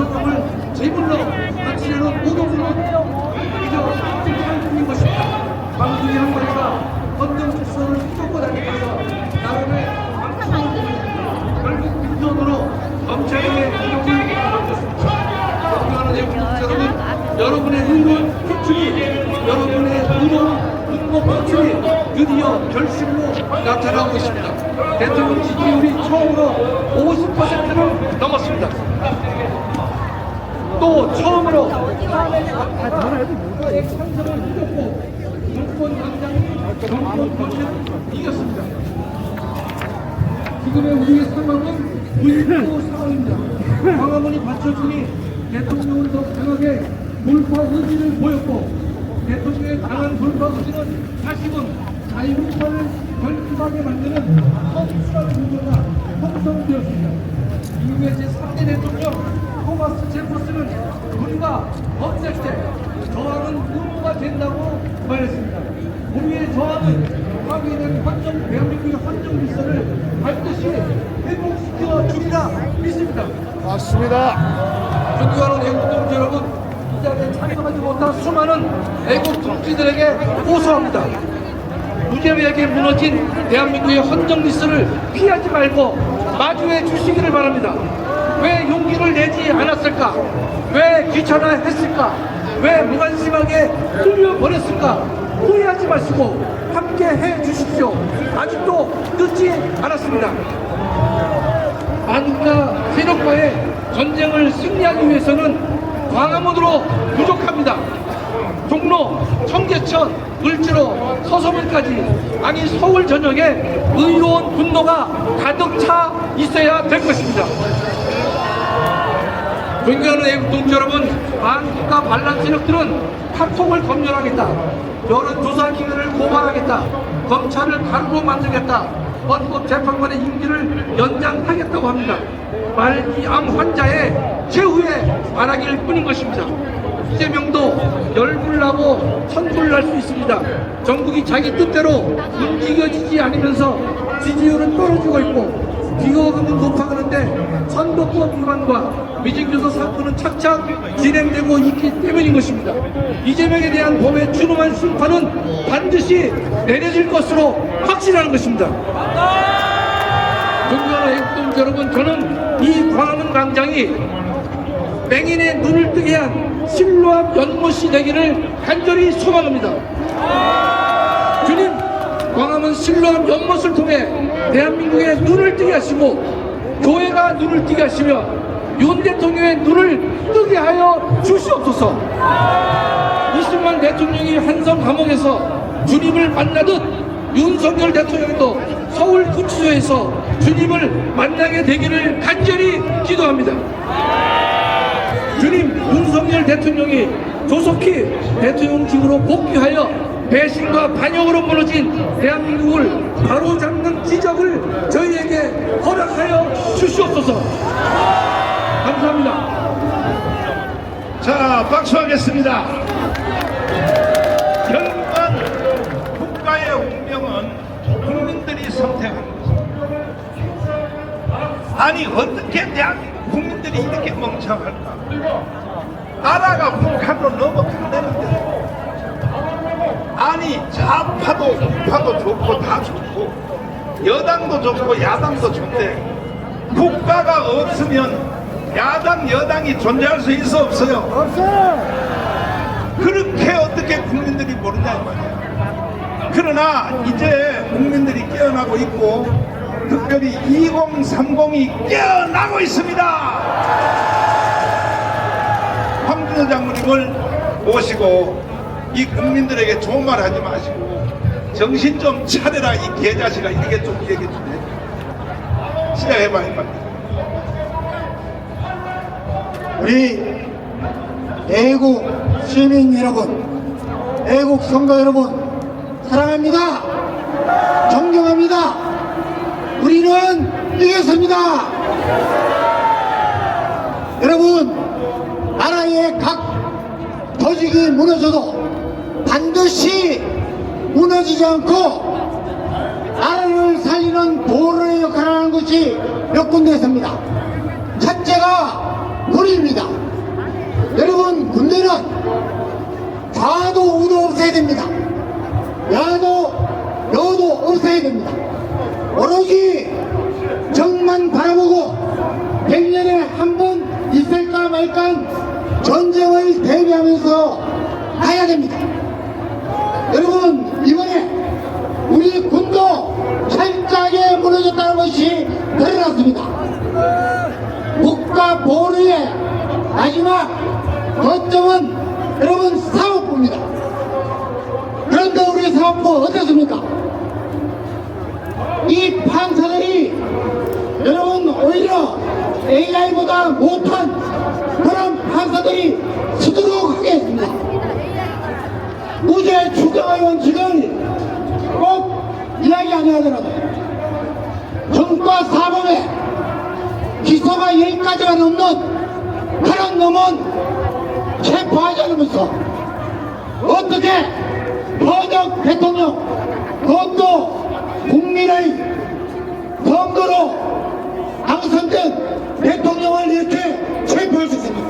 대통령을 제물로 바치려는 모독으로 이겨 살뿐인 것입니다. 광둥이 한 마리가 헌정 질서를 휘젓고 다니면서 나름의 결국 빈손으로 검찰에게 공격을 받았습니다. 존경하는 애국민들 여러분, 여러분의 의로운 표출이, 여러분의 의로운 분노 표출이 드디어 결실로 나타나고 있습니다. 대통령 지지율이 처음으로 50%를 넘었습니다. 또 처음으로 찬성을 이겼고 정권 당장이 이겼습니다. 지금의 우리의 상황은 불구 상황입니다. 광화문이 받쳐주니 대통령은 더 강하게 돌파 의지를 보였고, 대통령의 강한 돌파 의지는 사실은 자유민주화를 결집하게 만드는 성실한 구조가 형성되었습니다. 미국의 제3대 대통령 토마스 제퍼슨은 불과 없앨 때 저항은 의무가 된다고 말했습니다. 우리의 저항은 파괴된 대한민국의 헌정 질서를 반드시 회복시켜 주리라 믿습니다. 맞습니다. 존경하는 애국동 여러분, 이 자리에 참석하지 못한 수많은 애국 동지들에게 호소합니다. 무자비하게 무너진 대한민국의 헌정 질서를 피하지 말고 마주해 주시기를 바랍니다. 왜 용기를 내지 않았을까? 왜 귀찮아했을까? 왜 무관심하게 흘려버렸을까? 후회하지 마시고 함께 해 주십시오. 아직도 늦지 않았습니다. 안과 세력과의 전쟁을 승리하기 위해서는 광화문으로 부족합니다. 종로, 청계천, 을지로, 서소문까지, 아니 서울 전역에 의로운 분노가 가득 차 있어야 될 것입니다. 존경하는 애국동지 여러분, 반국가 반란 세력들은 카톡을 검열하겠다, 여론조사 기관을 고발하겠다, 검찰을 가루로 만들겠다, 헌법재판관의 임기를 연장하겠다고 합니다. 말기암 환자의 최후의 바라기일 뿐인 것입니다. 이재명도 열불나고 천불날 수 있습니다. 전국이 자기 뜻대로 움직여지지 않으면서 지지율은 떨어지고 있고 비호감은 높아가는데 선거법 위반과 위증교사 사건은 착착 진행되고 있기 때문인 것입니다. 이재명에 대한 법의 준엄한 심판은 반드시 내려질 것으로 확신하는 것입니다. 존경하는 애국동 여러분, 저는 이 광화문 광장이 맹인의 눈을 뜨게 한 신로암 연못이 되기를 간절히 소망합니다. 주님, 광화문 신로암 연못을 통해 대한민국의 눈을 뜨게 하시고 교회가 눈을 뜨게 하시며 윤 대통령의 눈을 뜨게 하여 주시옵소서. 20만 대통령이 한성 감옥에서 주님을 만나듯 윤석열 대통령도 서울 구치소에서 주님을 만나게 되기를 간절히 기도합니다. 주님, 윤석열 대통령이 조속히 대통령직으로 복귀하여 배신과 반역으로 무너진 대한민국을 바로잡는 기적을 저희에게 허락하여 주시옵소서. 감사합니다. 자, 박수하겠습니다. 결국은 국가의 운명은 국민들이 선택한 것입니다. 아니, 어떻게 대한민국 국민들이 이렇게 멍청할까? 나라가 북한으로 넘어간다는데, 아니 좌파도 우파도 좋고 다 좋고 여당도 좋고 야당도 좋은데 국가가 없으면 야당 여당이 존재할 수 있어 없어요? 없어요. 그렇게 어떻게 국민들이 모르냐 이 말이야. 그러나 이제 국민들이 깨어나고 있고 특별히 2030이 깨어나고 있습니다. 황준호 장모님을 모시고 이 국민들에게 좋은 말 하지 마시고 정신 좀 차려라 이 개자식아, 이렇게 좀 얘기 좀 해. 시작해봐 이 말. 우리 애국 시민 여러분, 애국 성도 여러분, 사랑합니다. 존경합니다. 우리는 이겼습니다. 여러분, 나라의 각 조직이 무너져도 반드시 무너지지 않고 나라를 살리는 보루의 역할을 하는 것이 몇 군데 있습니다. 첫째가 군입니다. 없어야 됩니다. 야도 여도 없어야 됩니다. 오로지 정만 바라보고 100년에 한 번 있을까 말까 전쟁을 대비하면서 가야 됩니다. 여러분, 이번에 우리 군도 철저하게 무너졌다는 것이 드러났습니다. 국가 보루의 마지막 거점은 여러분 사법부입니다. 그런데 우리 사법부 어떻습니까? 이 판사들이 여러분 오히려 AI보다 못한 그런 판사들이 수두룩하게 했습니다. 무죄 추정의 원칙을 꼭 이야기 안 해야 되나요? 정과 사범에 기소가 10가지가 넘는 그런 놈은 체포하지 않으면서 어떻게 번역 대통령, 그것도 국민의 선거로 당선된 대통령을 이렇게 체포할 수 있습니다.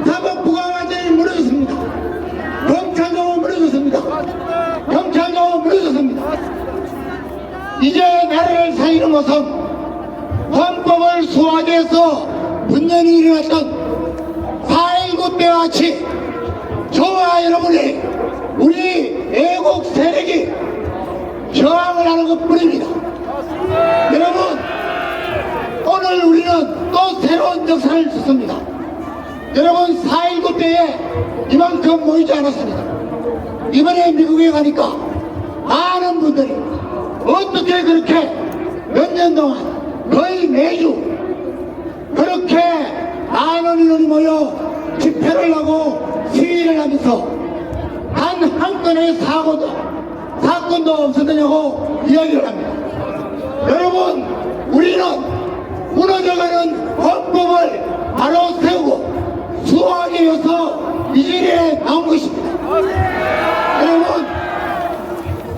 사법부가 완전히 무너졌습니다. 검찰도 무너졌습니다. 경찰도 무너졌습니다. 이제 나라를 살리는 것은 헌법을 수호하기 위해서 분연히 일어났던 4.19 때와 같이 저와 여러분이 우리 애국 세력이 저항을 하는 것 뿐입니다. 여러분, 오늘 우리는 또 새로운 역사를 썼습니다. 여러분, 4.19 때에 이만큼 모이지 않았습니다. 이번에 미국에 가니까 많은 분들이 어떻게 그렇게 몇 년 동안 거의 매주 그렇게 많은 인원이 모여 집회를 하고 시위를 하면서 단 한 건의 사건도 없었느냐고 이야기를 합니다. 여러분, 우리는 무너져가는 헌법을 바로 세우고 수호하기 위해서 이 자리에 나온 것입니다. 여러분,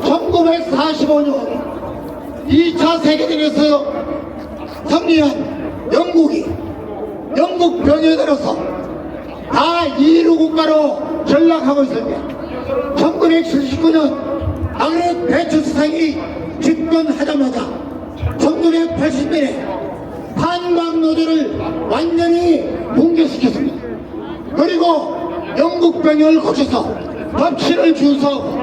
1945년 2차 세계대전에서 승리한 영국 병에 들어서 다 이루 국가로 전락하고 있습니다. 1979년 마그렛 대처 수상이 집권하자마자 1980년에 판막 노조를 완전히 붕괴시켰습니다. 그리고 영국 병역을 고쳐서 법치를 준수하고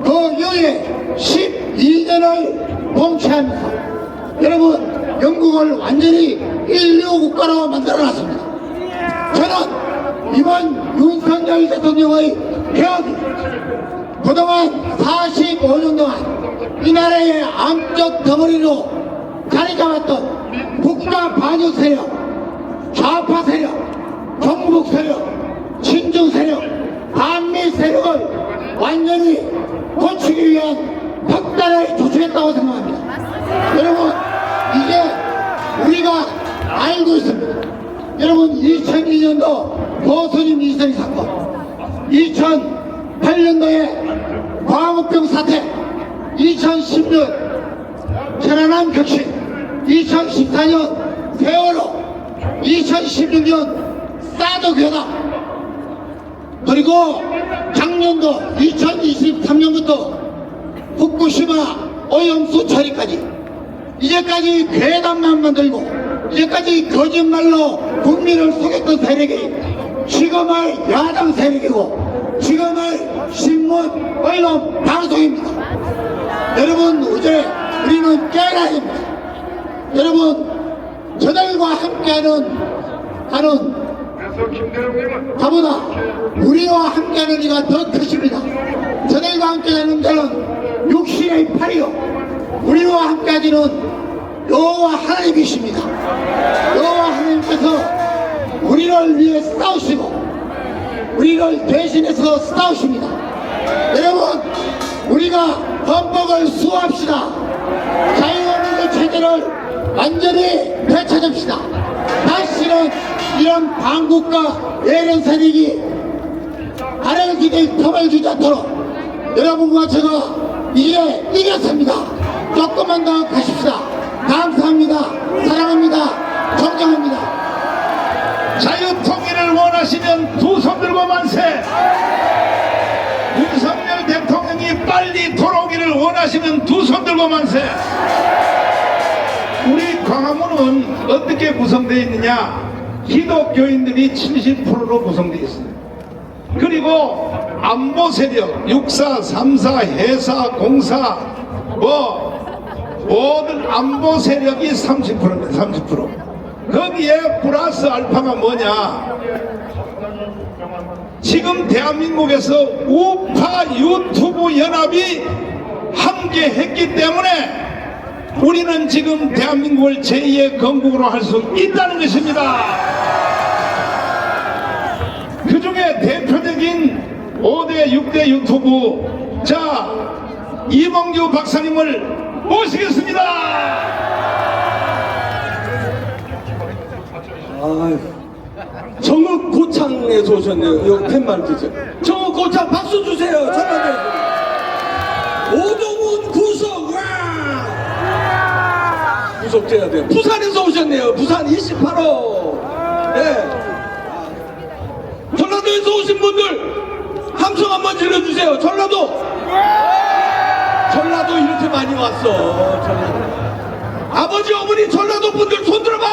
그 이후에 12년을 통치하면서 여러분, 영국을 완전히 인류 국가로 만들어놨습니다. 저는 이번 윤석열 대통령의 개혁이 그동안 45년 동안 이 나라의 암적 덩어리로 자리 잡았던 국가 반역 세력, 좌파 세력, 정북 세력, 친중 세력, 반미 세력을 완전히 고치기 위한 벽단을 조치했다고 생각합니다. 여러분, 이제 우리가 알고 있습니다. 여러분, 2002년도 고스님 이선희 사건, 2008년도에 광우병 사태, 2010년 천안함 격식, 2014년 세월호, 2016년 사드 괴담, 그리고 작년도 2023년부터 후쿠시마 오염수 처리까지 이제까지 괴담만 만들고 이제까지 거짓말로 국민을 속였던 세력이 지금의 야당 세력이고 지금의 신문, 언론, 방송입니다. 여러분, 이제 우리는 깨어나야 됩니다. 여러분, 저들과 함께하는 저보다 우리와 함께하는 이가 더 크십니다. 저들과 함께하는 자는 육신의 팔이요, 우리와 함께하지는 여호와 하나님이십니다. 여호와 하나님께서 우리를 위해 싸우시고 우리를 대신해서 싸우십니다. 여러분, 우리가 헌법을 수호합시다. 자유민주 체제를 완전히 되찾읍시다. 다시는 이런 반국가 외련 세력이 발을 기댈 틈을 주지 않도록 여러분과 제가 이제 이겼습니다. 조금만 더 가십시다. 감사합니다. 사랑합니다. 존경합니다. 자유통일을 원하시면 두 손 들고 만세! 찬성하시면 두 손 들고 만세. 우리 광화문은 어떻게 구성되어 있느냐? 기독교인들이 70%로 구성되어 있습니다. 그리고 안보 세력, 육사, 삼사, 해사, 공사, 모든 안보 세력이 30%입니다. 30%. 거기에 플러스 알파가 뭐냐? 지금 대한민국에서 우파 유튜브 연합이 함께 했기 때문에 우리는 지금 대한민국을 제2의 건국으로 할 수 있다는 것입니다. 그 중에 대표적인 5대, 6대 유튜브, 자, 이봉규 박사님을 모시겠습니다. 정읍 고창에서 오셨네요. 여기 팻말 주세요. 정읍 고창 박수 주세요. 잠깐만요. 오동훈 구속, 와! 구속돼야 돼요. 부산에서 오셨네요. 부산 28호. 네. 전라도에서 오신 분들 함성 한번 질러주세요. 전라도. 전라도 이렇게 많이 왔어. 전라도. 아버지 어머니 전라도 분들 손 들어봐.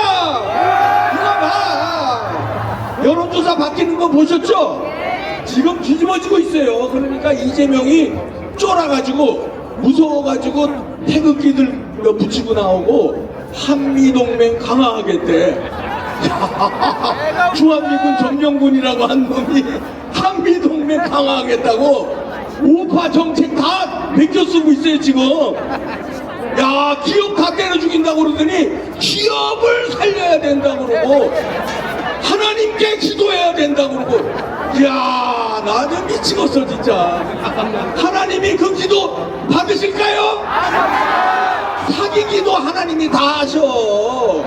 이거 봐. 여론조사 바뀌는 거 보셨죠? 지금 뒤집어지고 있어요. 그러니까 이재명이 쫄아가지고 무서워가지고 태극기들 붙이고 나오고 한미동맹 강화하겠대. 주한미군 정병군이라고 한 놈이 한미동맹 강화하겠다고 우파 정책 다 베껴 쓰고 있어요 지금. 야, 기업 다 때려 죽인다고 그러더니 기업을 살려야 된다고 그러고 하나님께 기도해야 된다고 그러고. 이야, 나는 미치겠어 진짜. 하나님이 그 기도 받으실까요? 사기 기도 하나님이 다 하셔.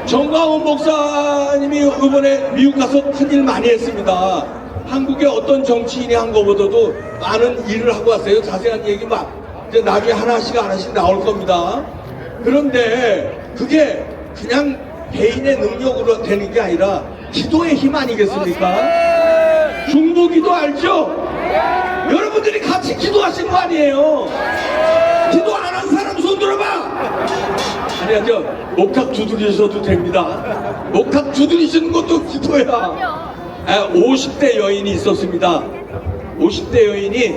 정광훈 목사님이 이번에 미국 가서 큰일 많이 했습니다. 한국의 어떤 정치인이 한 것보다도 많은 일을 하고 왔어요. 자세한 얘기 막 이제 나중에 하나씩 나올 겁니다. 그런데 그게 그냥 개인의 능력으로 되는 게 아니라 기도의 힘 아니겠습니까? 중보기도 알죠? 여러분들이 같이 기도하신 거 아니에요? 기도 안 한 사람 손 들어봐. 아니야, 저 목탁 두드리셔도 됩니다. 목탁 두드리시는 것도 기도야. 50대 여인이 있었습니다. 50대 여인이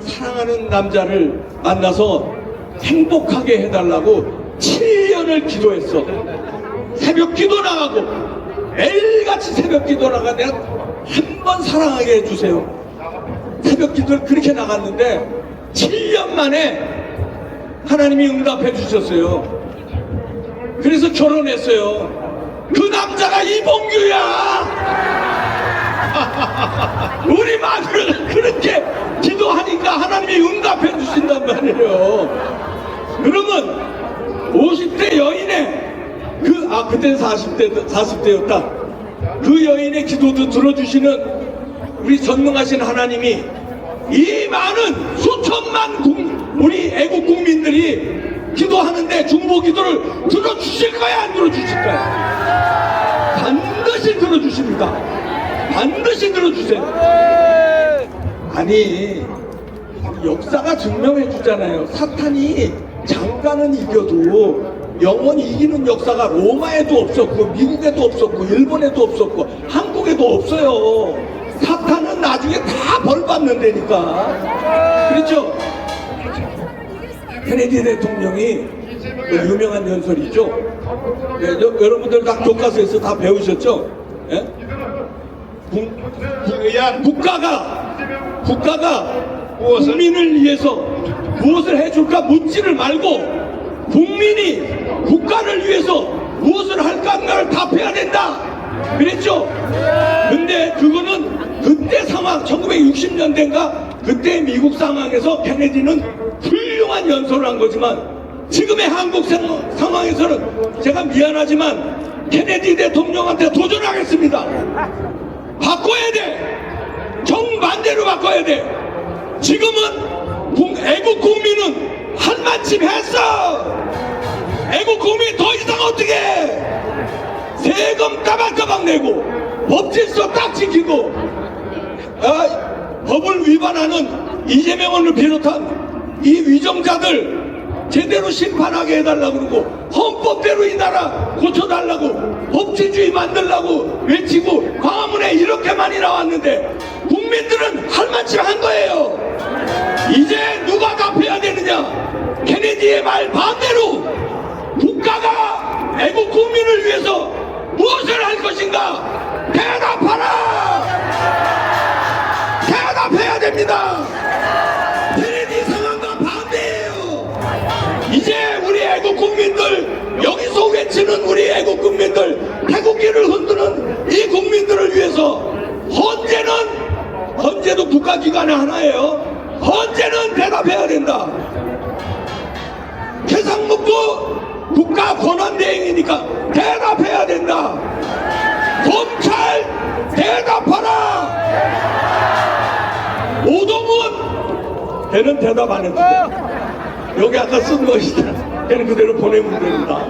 사랑하는 남자를 만나서 행복하게 해달라고 7년을 기도했어. 새벽 기도 나가고 매일같이 새벽 기도 나가. 내가 한 번 사랑하게 해주세요. 새벽 기도를 그렇게 나갔는데 7년 만에 하나님이 응답해 주셨어요. 그래서 결혼했어요. 그 남자가 이봉규야. 우리 마누라가 그렇게 기도하니까 하나님이 응답해 주신단 말이에요. 그러면 50대 여인의 그때는 40대였다. 그 여인의 기도도 들어주시는 우리 전능하신 하나님이 이 많은 수천만 우리 애국 국민들이 기도하는데 중보 기도를 들어주실 거야, 안 들어주실 거야? 반드시 들어주십니다. 반드시 들어주세요. 아니, 역사가 증명해 주잖아요. 사탄이 잠깐은 이겨도 영원히 이기는 역사가 로마에도 없었고 미국에도 없었고 일본에도 없었고 한국에도 없어요. 사탄은 나중에 다 벌받는다니까. 그렇죠? 케네디 대통령이 그 유명한 연설이죠. 네, 여러분들 다 교과서에서 다 배우셨죠? 네? 국가가 국민을 위해서 무엇을 해줄까 묻지를 말고 국민이 국가를 위해서 무엇을 할까 하는 답해야 된다. 그랬죠? 근데 그거는 그때 상황 1960년대인가 그때 미국 상황에서 케네디는 훌륭한 연설을 한 거지만 지금의 한국 상황에서는 제가 미안하지만 케네디 대통령한테 도전하겠습니다. 바꿔야 돼. 정반대로 바꿔야 돼. 지금은 애국 국민은 한마침 했어. 애국 국민 더 이상 어떻게 해? 세금 까박까박 내고 법질서 딱 지키고 법을 위반하는 이재명을 비롯한 이 위정자들 제대로 심판하게 해달라고 그러고 헌법대로 이 나라 고쳐달라고 법치주의 만들라고 외치고 광화문에 이렇게 많이 나왔는데 국민들은 할 만큼 한 거예요. 이제 누가 답해야 되느냐? 케네디의 말 반대로 국가가 애국 국민을 위해서 무엇을 할 것인가? 대답하라! 대답해야 됩니다. 케네디 상황과 반대예요. 이제 우리 애국 국민들, 여기서 외치는 우리 애국 국민들, 태국기를 흔드는 이 국민들을 위해서 헌재도 국가기관의 하나예요. 헌재는 대답해야 된다. 개상문구 국가 권한대행이니까 대답해야 된다. 검찰 대답하라. 오동훈 걔는 대답 안 했는데 여기 아까 쓴 것이잖아. 걔는 그대로 보내면 됩니다.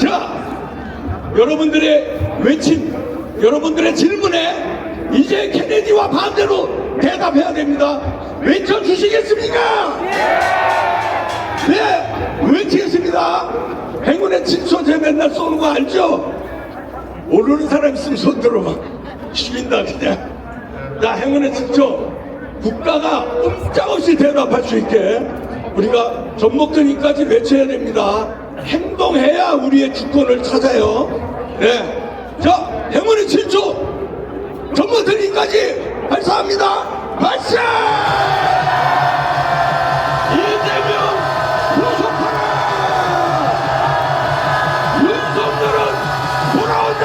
자, 여러분들의 외침, 여러분들의 질문에 이제 케네디와 반대로 대답해야 됩니다. 외쳐주시겠습니까? 네, 외치겠습니다. 행운의 칠소제 맨날 쏘는 거 알죠? 모르는 사람 있으면 손 들어봐. 죽인다 그냥. 자, 행운의 칠소 국가가 꼼짝없이 대답할 수 있게 우리가 전목드림까지 외쳐야 됩니다. 행동해야 우리의 주권을 찾아요. 네, 자, 행운의 칠소 전목드림까지 발사합니다. 발사! 이재명 구속하라! 윤석열은 돌아온다!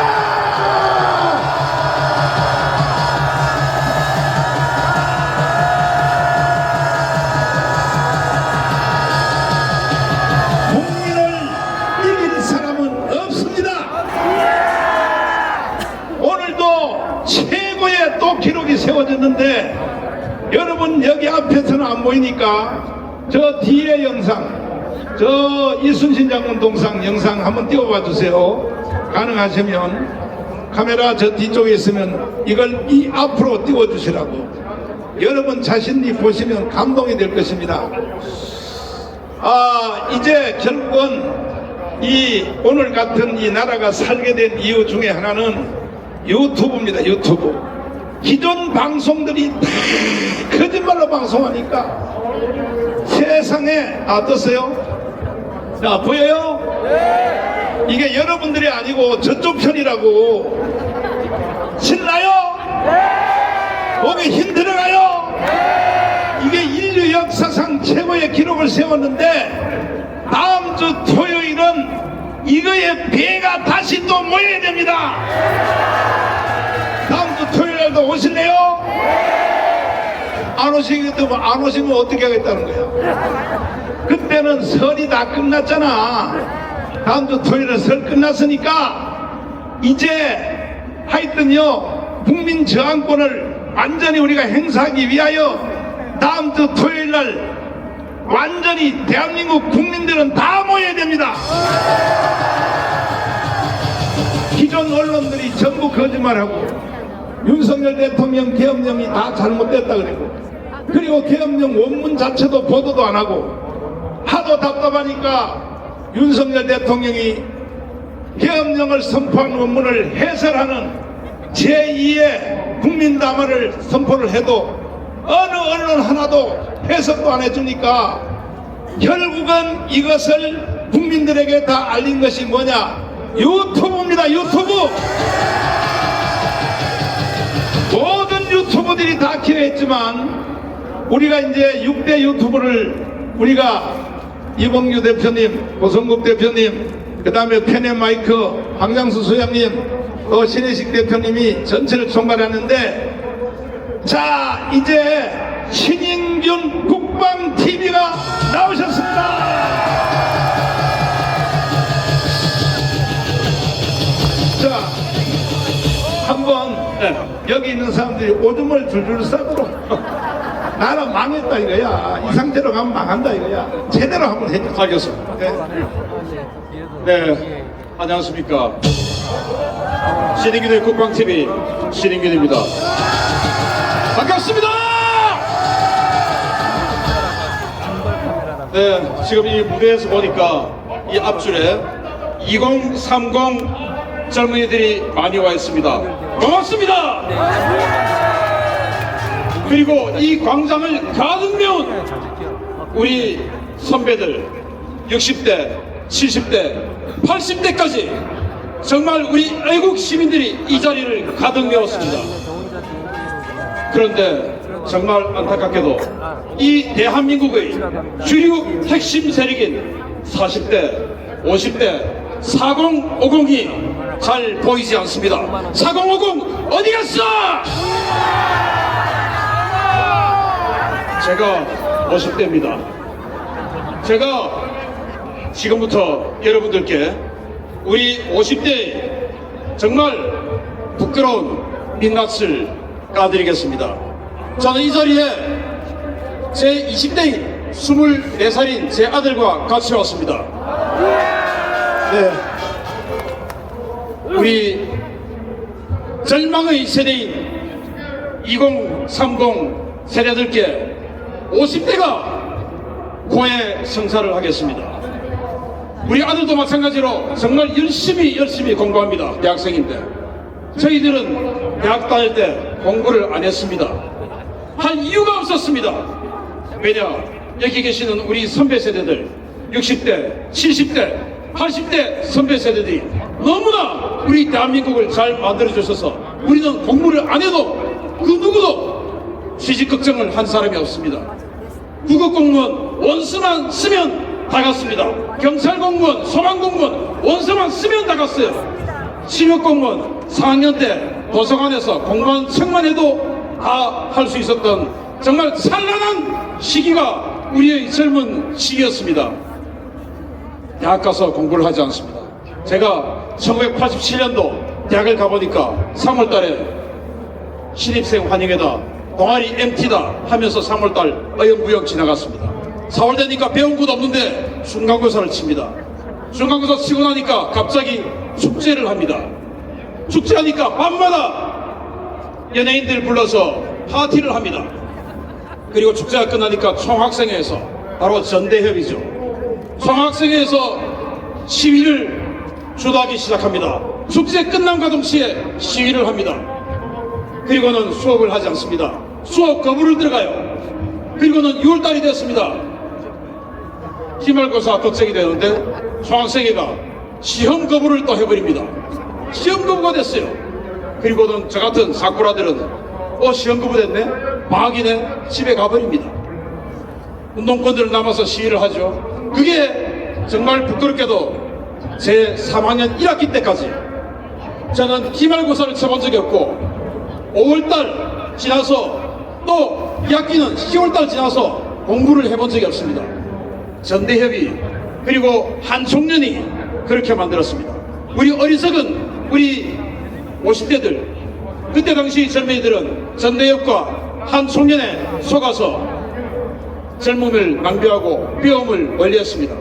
국민을 이길 사람은 없습니다. 오늘도 최고의 또 기록이 세워졌는데 여러분 여기 앞에서는 안 보이니까 저 뒤에 영상, 저 이순신 장군 동상 영상 한번 띄워봐 주세요. 가능하시면 카메라 저 뒤쪽에 있으면 이걸 이 앞으로 띄워주시라고. 여러분 자신이 보시면 감동이 될 것입니다. 이제 결국은 이 오늘 같은 이 나라가 살게 된 이유 중에 하나는 유튜브입니다. 유튜브. 기존 방송들이 다 거짓말로 방송하니까 세상에 어떠세요? 자, 보여요? 네. 이게 여러분들이 아니고 저쪽 편이라고. 신나요? 네. 목에 힘 들어가요? 네. 이게 인류 역사상 최고의 기록을 세웠는데 다음 주 토요일은 이거의 배가 다시 또 모여야 됩니다. 다음 주 토요일날도 오실래요? 안 오시면 어떻게 하겠다는 거야? 그때는 설이 다 끝났잖아. 다음 주 토요일에 설 끝났으니까 이제 하여튼요 국민 저항권을 완전히 우리가 행사하기 위하여 다음 주 토요일날 완전히 대한민국 국민들은 다 모여야 됩니다. 기존 언론들이 전부 거짓말하고 윤석열 대통령 계엄령이 다 잘못됐다 그리고 계엄령 원문 자체도 보도도 안 하고 하도 답답하니까 윤석열 대통령이 계엄령을 선포한 원문을 해설하는 제2의 국민담화를 선포를 해도 어느 언론 하나도 해석도 안 해주니까 결국은 이것을 국민들에게 다 알린 것이 뭐냐? 유튜브입니다. 유튜브. 모든 유튜버들이 다 기여했지만 우리가 이제 6대 유튜브를 우리가 이봉규 대표님, 고성국 대표님, 그 다음에 펜앤마이크 황장수 소장님, 또 신혜식 대표님이 전체를 총괄하는데, 자, 이제 신인균 국방TV가 나오셨습니다. 자, 한번 여기 있는 사람들이 오줌을 줄줄 싸도록 나라 망했다 이거야. 이 상태로 가면 망한다 이거야. 제대로 한번 해주세요. 알겠습니다. 네, 안녕하십니까. 신인균의 국방TV 신인균입니다. 반갑습니다. 네, 지금 이 무대에서 보니까 이 앞줄에 2030 젊은이들이 많이 와 있습니다. 고맙습니다. 그리고 이 광장을 가득 메운 우리 선배들 60대, 70대, 80대까지 정말 우리 애국 시민들이 이 자리를 가득 메웠습니다. 그런데 정말 안타깝게도 이 대한민국의 주류 핵심 세력인 40대, 50대, 4050이 잘 보이지 않습니다. 4050 어디 갔어? 제가 50대입니다. 제가 지금부터 여러분들께 우리 50대의 정말 부끄러운 민낯을 까드리겠습니다. 저는 이 자리에 제 20대인 24살인 제 아들과 같이 왔습니다. 네. 우리 절망의 세대인 2030 세대들께 50대가 고해 성사를 하겠습니다. 우리 아들도 마찬가지로 정말 열심히 공부합니다. 대학생인데 저희들은 대학 다닐 때 공부를 안 했습니다. 할 이유가 없었습니다. 왜냐, 여기 계시는 우리 선배 세대들 60대, 70대, 80대 선배 세대들이 너무나 우리 대한민국을 잘 만들어 주셔서 우리는 공부를 안 해도 그 누구도 취직 걱정을 한 사람이 없습니다. 국어공무원 원서만 쓰면 다 갔습니다. 경찰공무원, 소방공무원 원서만 쓰면 다 갔어요. 실업공무원 4학년 때 도서관에서 공부한 척만 해도 다 할 수 있었던 정말 찬란한 시기가 우리의 젊은 시기였습니다. 대학 가서 공부를 하지 않습니다. 제가 1987년도 대학을 가보니까 3월달에 신입생 환영회다, 동아리 MT다 하면서 3월달 어영부영 지나갔습니다. 4월 되니까 배운 것도 없는데 중간고사를 칩니다. 중간고사 치고 나니까 갑자기 축제를 합니다. 축제하니까 밤마다 연예인들 불러서 파티를 합니다. 그리고 축제가 끝나니까 총학생회에서, 바로 전대협이죠, 총학생회에서 시위를 주도하기 시작합니다. 축제 끝남과 동시에 시위를 합니다. 그리고는 수업을 하지 않습니다. 수업 거부를 들어가요. 그리고는 6월달이 됐습니다. 기말고사 걱정이 되는데 총학생회가 시험 거부를 또 해버립니다. 시험 거부가 됐어요. 그리고는 저 같은 사쿠라들은 시험 거부 됐네? 방학이네? 집에 가버립니다. 운동권들 남아서 시위를 하죠. 그게 정말 부끄럽게도 제 3학년 1학기 때까지 저는 기말고사를 쳐본 적이 없고 5월달 지나서 또 2학기는 10월달 지나서 공부를 해본 적이 없습니다. 전대협이 그리고 한총련이 그렇게 만들었습니다. 우리 어리석은 우리 50대들, 그때 당시 젊은이들은 전대협과 한총련에 속아서 젊음을 낭비하고 배움을 멀리했습니다.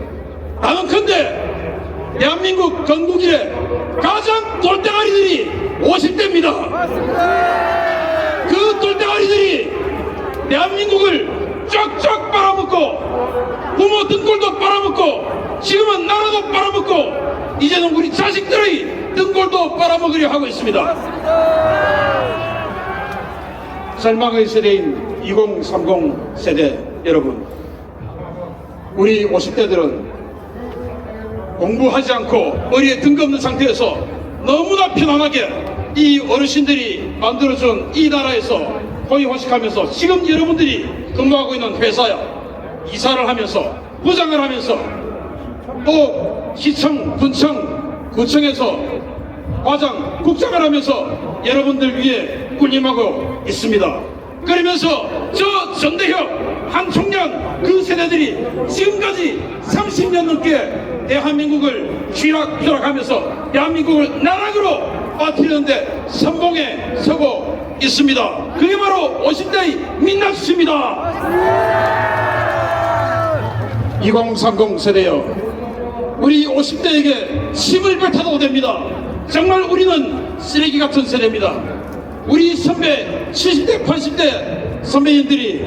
나는컨대 대한민국 건국 이래 가장 돌대가리들이 50대입니다. 그 돌대가리들이 대한민국을 쫙쫙 빨아먹고 부모 등골도 빨아먹고 지금은 나라도 빨아먹고 이제는 우리 자식들의 등골도 빨아먹으려 하고 있습니다. 절망의 세대인 2030 세대 여러분, 우리 50대들은 공부하지 않고 머리에 등 걷는 상태에서 너무나 편안하게 이 어르신들이 만들어준 이 나라에서 고위호식하면서 지금 여러분들이 근무하고 있는 회사야 이사를 하면서 부장을 하면서 또 시청, 군청, 구청에서 과장, 국장을 하면서 여러분들 위해 군림하고 있습니다. 그러면서 저 전대협, 한총련 그 세대들이 지금까지 30년 넘게 대한민국을 쥐락펴락하면서 대한민국을 나락으로 빠뜨리는데 선봉에 서고 있습니다. 그게 바로 50대의 민낯입니다. 2030 세대여, 우리 50대에게 힘을 뱉어도 됩니다. 정말 우리는 쓰레기 같은 세대입니다. 우리 선배 70대 80대 선배님들이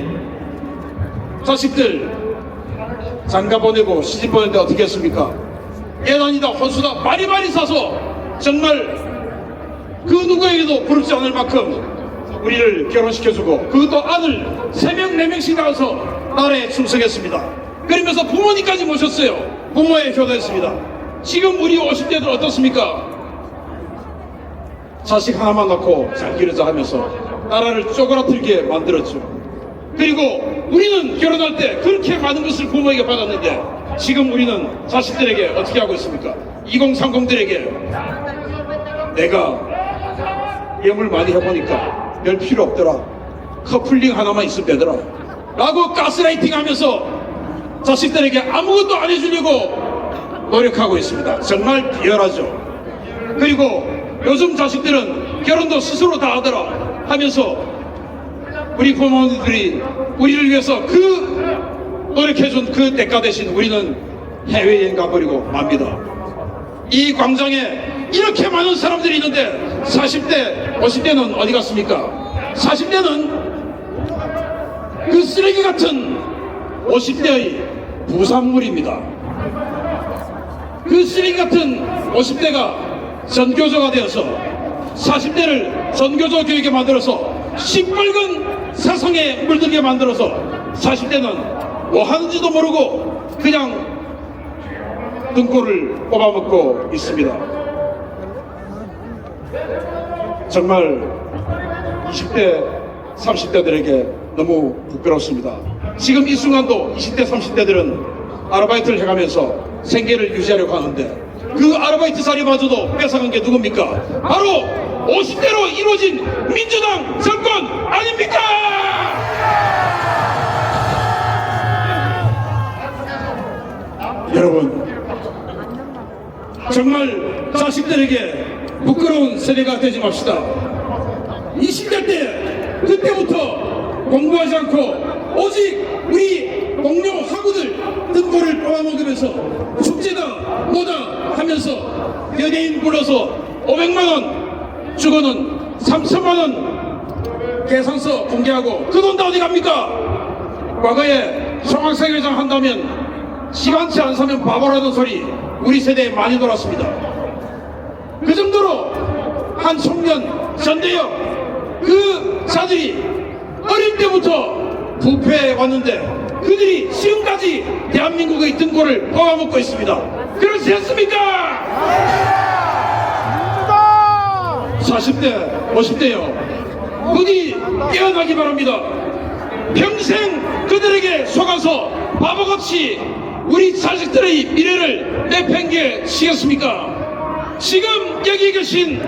자식들 장가 보내고 시집 보내는데 어떻게 했습니까? 예단이다 혼수다 많이 사서 정말 그 누구에게도 부럽지 않을 만큼 우리를 결혼시켜주고 그것도 아들 3명 4명씩 낳아서 나라에 충성했습니다. 그러면서 부모님까지 모셨어요. 부모에 효도했습니다. 지금 우리 50대들 어떻습니까? 자식 하나만 낳고 잘 기르자 하면서 나라를 쪼그라들게 만들었죠. 그리고 우리는 결혼할 때 그렇게 많은 것을 부모에게 받았는데 지금 우리는 자식들에게 어떻게 하고 있습니까? 2030들에게 내가 예물 많이 해보니까 별 필요 없더라. 커플링 하나만 있으면 되더라. 라고 가스라이팅 하면서 자식들에게 아무것도 안 해주려고 노력하고 있습니다. 정말 비열하죠. 그리고 요즘 자식들은 결혼도 스스로 다 하더라 하면서 우리 부모님들이 우리를 위해서 그 노력해준 그 대가 대신 우리는 해외여행 가버리고 맙니다. 이 광장에 이렇게 많은 사람들이 있는데 40대, 50대는 어디 갔습니까? 40대는 그 쓰레기 같은 50대의 부산물입니다. 그 쓰레기 같은 50대가 전교조가 되어서 40대를 전교조 교육에 만들어서 시뻘건 세상에 물들게 만들어서 40대는 뭐 하는지도 모르고 그냥 등골을 뽑아먹고 있습니다. 정말 20대, 30대들에게 너무 부끄럽습니다. 지금 이 순간도 20대, 30대들은 아르바이트를 해가면서 생계를 유지하려고 하는데 그 아르바이트 자리마저도 뺏어간 게 누굽니까? 바로 50대로 이루어진 민주당 정권 아닙니까? 여러분 정말 자식들에게 부끄러운 세대가 되지 맙시다. 20대 때 그때부터 공부하지 않고 오직 우리 동료 학우들 등골을 뽑아먹으면서 축제다 뭐다 하면서 연예인 불러서 500만원 주고는 3천만원 계산서 공개하고 그 돈 다 어디 갑니까? 과거에 총학생회장 한다면 시간치 안 사면 바보라는 소리 우리 세대에 많이 돌았습니다. 그 정도로 한 청년 전대역 그 자들이 어릴 때부터 부패해 왔는데 그들이 지금까지 대한민국의 등골을 뽑아먹고 있습니다. 그렇지 않습니까? 40대, 50대요. 부디 깨어나기 바랍니다. 평생 그들에게 속아서 바보같이 우리 자식들의 미래를 내팽개치겠습니까? 지금 여기 계신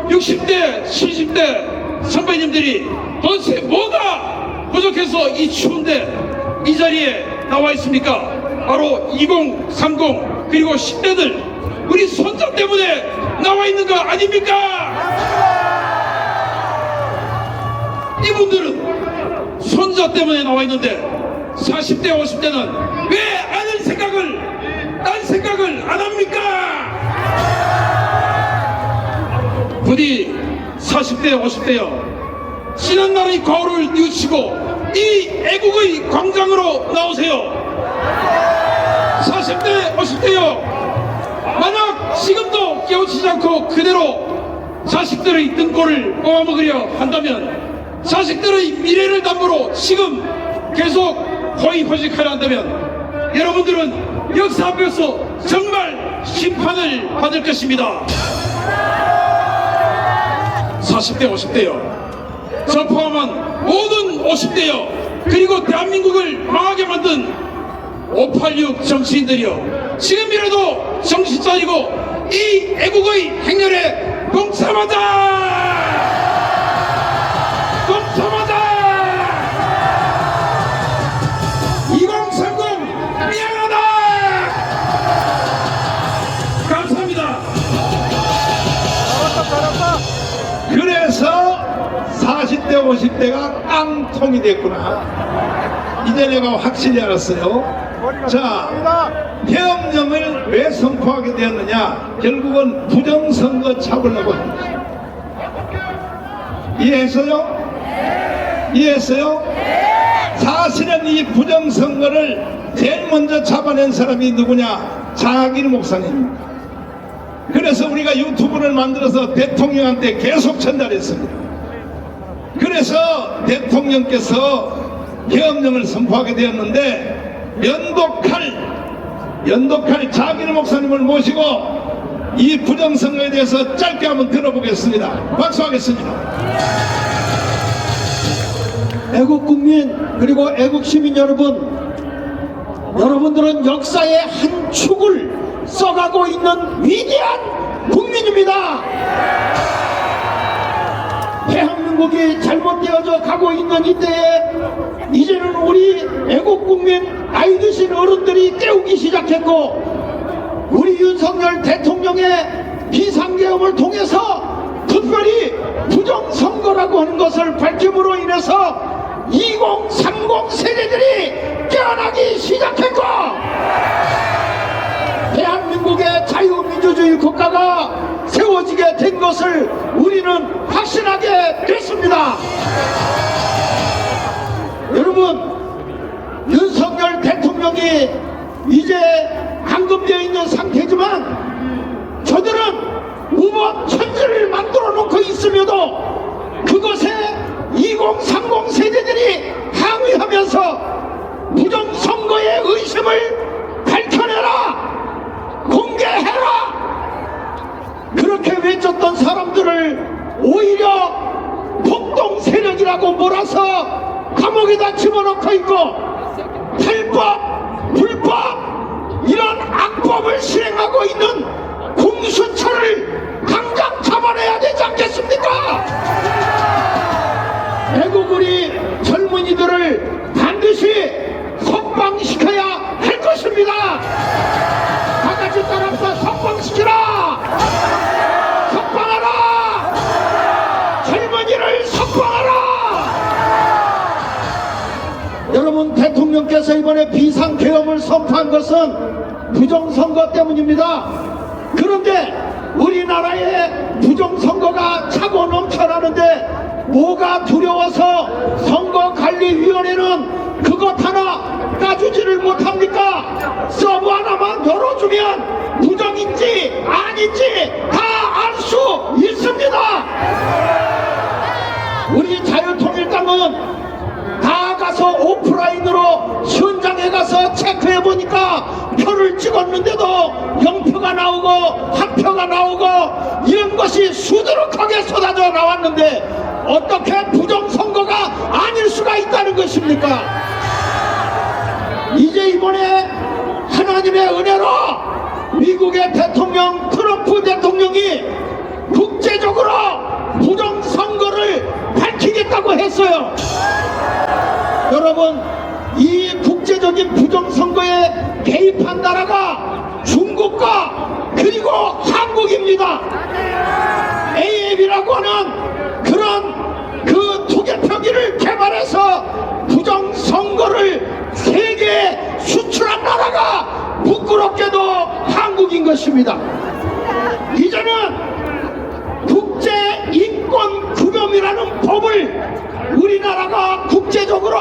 60대, 70대 선배님들이 도대체 뭐가 부족해서 이 추운데 이 자리에 나와 있습니까? 바로 2030 그리고 10대들 우리 손자 때문에 나와 있는 거 아닙니까? 이분들은 손자 때문에 나와 있는데 40대 50대는 왜 아는 생각을 딴 생각을 안 합니까? 부디 40대 50대여 지난날의 과오를 뉘우치고 이 애국의 광장으로 나오세요. 40대 50대여 만약 지금도 깨우치지 않고 그대로 자식들의 등골을 뽑아먹으려 한다면 자식들의 미래를 담보로 지금 계속 호의호식하려 한다면 여러분들은 역사 앞에서 정말 심판을 받을 것입니다. 40대 50대여 저 포함한 모든 50대여 그리고 대한민국을 망하게 만든 586 정치인들이여 지금이라도 정신 차리고 이 애국의 행렬에 동참하자! 동참하자! 2030 미안하다! 감사합니다. 그래서 40대 50대가 깡통이 됐구나. 이제 내가 확실히 알았어요. 자, 계엄령을 왜 선포하게 되었느냐? 결국은 부정선거 잡으려고 합니다. 이해했어요? 이해했어요? 사실은 이 부정선거를 제일 먼저 잡아낸 사람이 누구냐? 장학일 목사님. 그래서 우리가 유튜브를 만들어서 대통령한테 계속 전달했습니다. 그래서 대통령께서 계엄령을 선포하게 되었는데 연독할 장학일 목사님을 모시고 이 부정선거에 대해서 짧게 한번 들어보겠습니다. 박수하겠습니다. 애국 국민 그리고 애국 시민 여러분, 여러분들은 역사의 한 축을 써가고 있는 위대한 국민입니다. 대한민국이 잘못되어져 가고 있는 이때에 이제는 우리 애국 국민 나이 드신 어른들이 깨우기 시작했고, 우리 윤석열 대통령의 비상계엄을 통해서 특별히 부정선거라고 하는 것을 밝힘으로 인해서 2030 세대들이 깨어나기 시작했고, 대한민국의 자유민주주의 국가가 세워지게 된 것을 우리는 확신하게 됐습니다. 여러분, 윤석열 대통령이 이제 감금되어 있는 상태지만 저들은 우범천지를 만들어 놓고 있음에도 그것에 2030 세대들이 항의하면서 부정선거의 의심을 밝혀내라, 공개해라, 그렇게 외쳤던 사람들을 오히려 폭동 세력이라고 몰아서 감옥에다 집어넣고 있고, 탈법, 불법 이런 악법을 실행하고 있는 공수처를 당장 잡아내야 되지 않겠습니까? 애국 우리 젊은이들을 반드시 석방시켜야 할 것입니다. 다 같이 따라서 석방시키라! 석방하라! 젊은이를 석방하라! 여러분, 대통령께서 이번에 비상계엄을 선포한 것은 부정선거 때문입니다. 그런데 우리나라에 부정선거가 차고 넘쳐나는데 뭐가 두려워서 선거관리위원회는 그것 하나 따주지를 못합니까? 서버 하나만 열어주면 부정인지 아닌지 다 알 수 있습니다. 우리 자유통일당은 다 가서 오프라인으로 현장에 가서 체크해 보니까 표를 찍었는데도 0표가 나오고 1표가 나오고 이런 것이 수두룩하게 쏟아져 나왔는데 어떻게 부정선거가 아닐 수가 있다는 것입니까? 이제 이번에 하나님의 은혜로 미국의 대통령 트럼프 대통령이 국제적으로 부정선거를 밝히겠다고 했어요. 여러분, 이 국제적인 부정선거에 개입한 나라가 중국과 그리고 한국입니다. AAB라고 하는 그런 그 투개표기를 개발해서 부정선거를 세계에 수출한 나라가 부끄럽게도 한국인 것입니다. 이제는 국제인권구범이라는 법을 우리나라가 국제적으로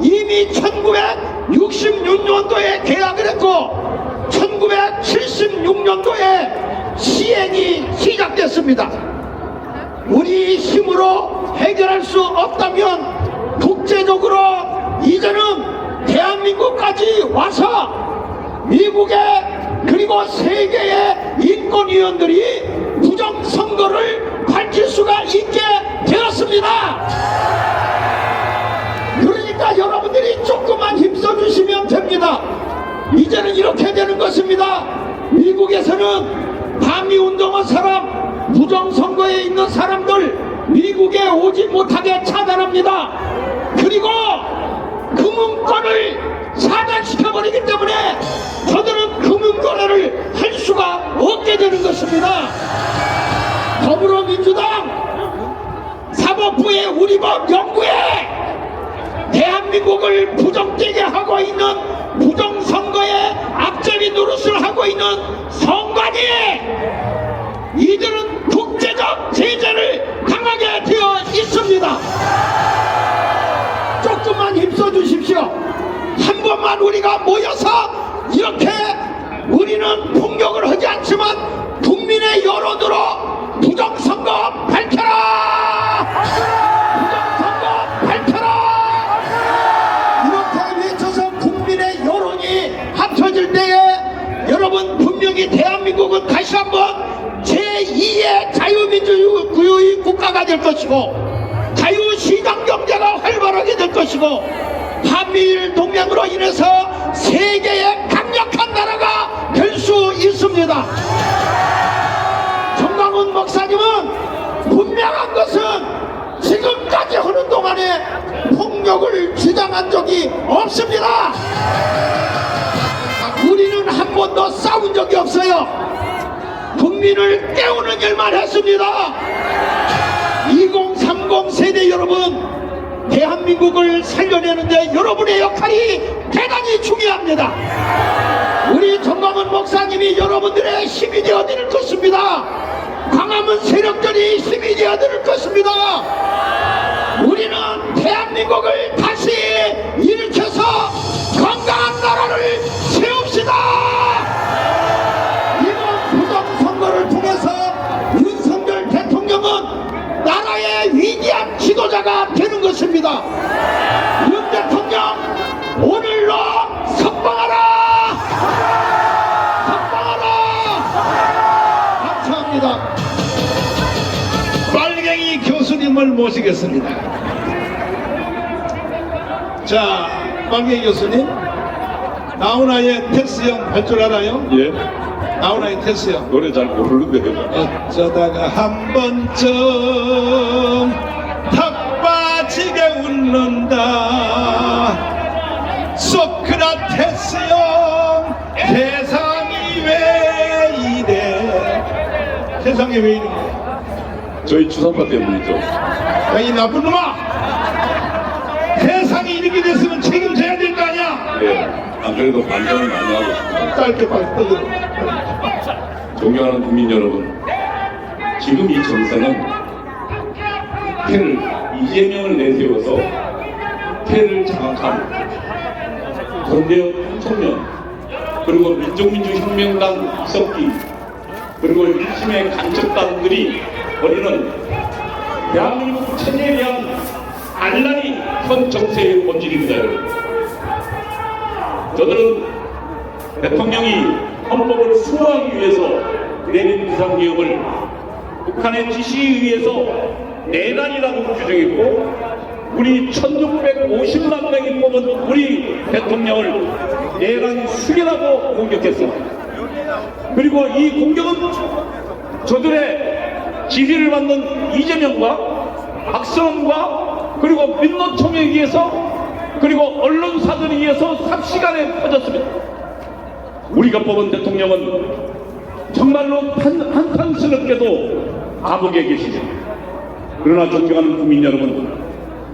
이미 1966년도에 계약을 했고 1976년도에 시행이 시작됐습니다. 우리 힘으로 해결할 수 없다면 국제적으로 이제는 대한민국까지 와서 미국의 그리고 세계의 인권위원들이 부정선거를 밝힐 수가 있게 되었습니다. 그러니까 여러분들이 조금만 힘써주시면 됩니다. 이제는 이렇게 되는 것입니다. 미국에서는 반미운동한 사람, 부정선거에 있는 사람들 미국에 오지 못하게 차단합니다. 그리고 금융권을 차단시켜버리기 때문에 저들은 금융거래를 할 수가 없게 되는 것입니다. 더불어민주당 사법부의 우리법 연구에 대한민국을 부정되게 하고 있는 부정선거에 앞잡이 노릇을 하고 있는 선관위, 이들은 국제적 제재를 당하게 되어 있습니다. 조금만 힘써 우리가 모여서 이렇게 우리는 폭력을 하지 않지만 국민의 여론으로 부정선거 밝혀라! 부정선거 밝혀라! 이렇게 외쳐서 국민의 여론이 합쳐질 때에 여러분 분명히 대한민국은 다시 한번 제2의 자유민주주의 국가가 될 것이고 자유시장 경제가 활발하게 될 것이고 한미일 동맹으로 인해서 세계의 강력한 나라가 될 수 있습니다. 정강훈 목사님은 분명한 것은 지금까지 하는 동안에 폭력을 주장한 적이 없습니다. 우리는 한 번도 싸운 적이 없어요. 국민을 깨우는 일만 했습니다. 2030 세대 여러분, 대한민국을 살려내는데 여러분의 역할이 대단히 중요합니다. 우리 정광훈 목사님이 여러분들의 힘이 되어드릴 것입니다. 광화문 세력들이 힘이 되어드릴 것입니다. 우리는 대한민국을 다시 일으켜서 건강한 나라를 세웁시다. 이번 부정선거를 통해서 윤석열 대통령은 나라의 위대한 지도자가 되는 것입니다. 윤 대통령 오늘로 석방하라! 석방하라! 감사합니다. 빨갱이 교수님을 모시겠습니다. 자, 빨갱이 교수님, 나훈아의 테스형 할 줄 알아요? 예, 나훈아의 테스형. 노래 잘 모르는데. 어쩌다가 한 번쯤 탁 빠지게 웃는다. 소크라테스 형 세상이 왜 이래. 세상이 왜 이래. 저희 주산파 때문이죠. 야, 이 나쁜 놈아, 세상이 이렇게 됐으면 책임져야 될 거 아니야. 예, 안 그래도 반성을 많이 하고 있습니다. 짧게 빨리 떠들어. 존경하는 국민 여러분, 지금 이 정세는 패를 이재명을 내세워서 패를 장악한 권대영 청년, 그리고 민족민주혁명당 이석기, 그리고 일심의 간첩단들이 벌이는 대한민국 체제에 대한 안란이 현 정세의 본질입니다. 저들은 대통령이 헌법을 수호하기 위해서 내린 비상계엄을 북한의 지시에 의해서 내란이라고 규정했고, 우리 1650만 명이 뽑은 우리 대통령을 내란 수괴라고 공격했습니다. 그리고 이 공격은 저들의 지휘를 받는 이재명과 박선원과 그리고 민노총에 의해서, 그리고 언론사들에 의해서 삽시간에 퍼졌습니다. 우리가 뽑은 대통령은 정말로 한탄스럽게도 감옥에 계시죠. 그러나 존경하는 국민 여러분,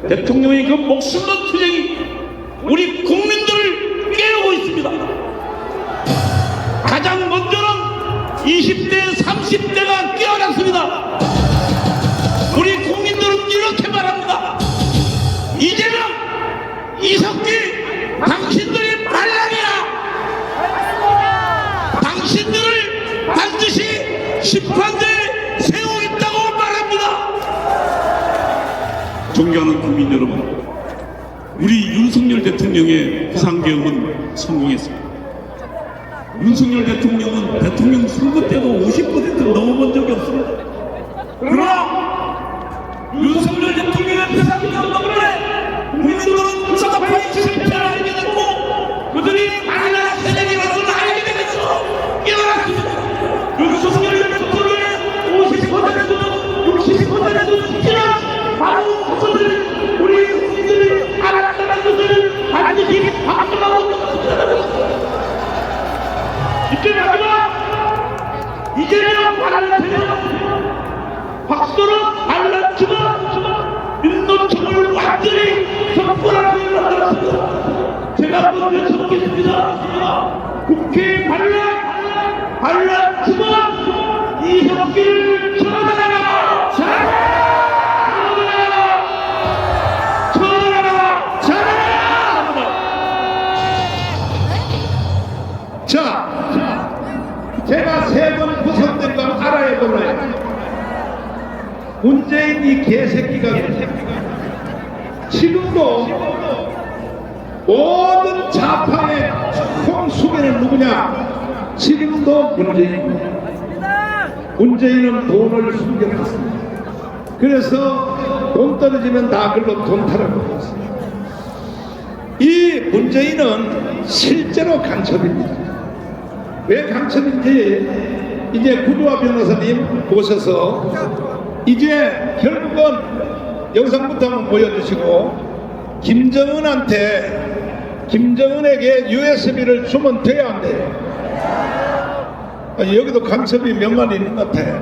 대통령의 그 목숨과 투쟁이 우리 국민들을 깨우고 있습니다. 가장 먼저는 20대, 30대가 깨어났습니다. 우리 국민들은 이렇게 말합니다. 이재명, 이석기, 당신들이 반란이야. 당신들을 반드시 심판대에 세우겠다고 말합니다. 존경하는 국민 여러분, 우리 윤석열 대통령의 비상계엄은 성공했습니다. 윤석열 대통령은 대통령 선거 때도 50% 넘어본 적이 없습니다. 그러나 윤석열 대통령의 비상계엄 덕분에 국민들은 불사파의 실패를 알게 됐고, 그들이 반란 세력이라는 걸 알게 되면서 깨어났습니다. 윤석열 대통령의 50%도 60%도 지키는 바로 그것을 우리 국민들이 알았다는 것을 반드시 바꾸라고 이재명 반란 세력, 박수는 반란 주먹, 민노총을 완전히 석불하라고 일어났습니다. 제가 한번 외쳐보겠습니다. 국회 반란 주먹, 이석기를 쳐들어라! 문재인 이 개새끼가 지금도 모든 좌파의 총수계는 누구냐? 지금도 문재인은 돈을 숨겨놨습니다. 그래서 돈 떨어지면 다 그걸로 돈 타라고 했습니다. 이 문재인은 실제로 간첩입니다. 왜 간첩인지 이제 구두화 변호사님 모셔서 이제 결국은 영상부터 한번 보여주시고 김정은에게 USB를 주면 돼야 안 돼요? 아니, 여기도 간첩이 몇 마리 있는 것 같아.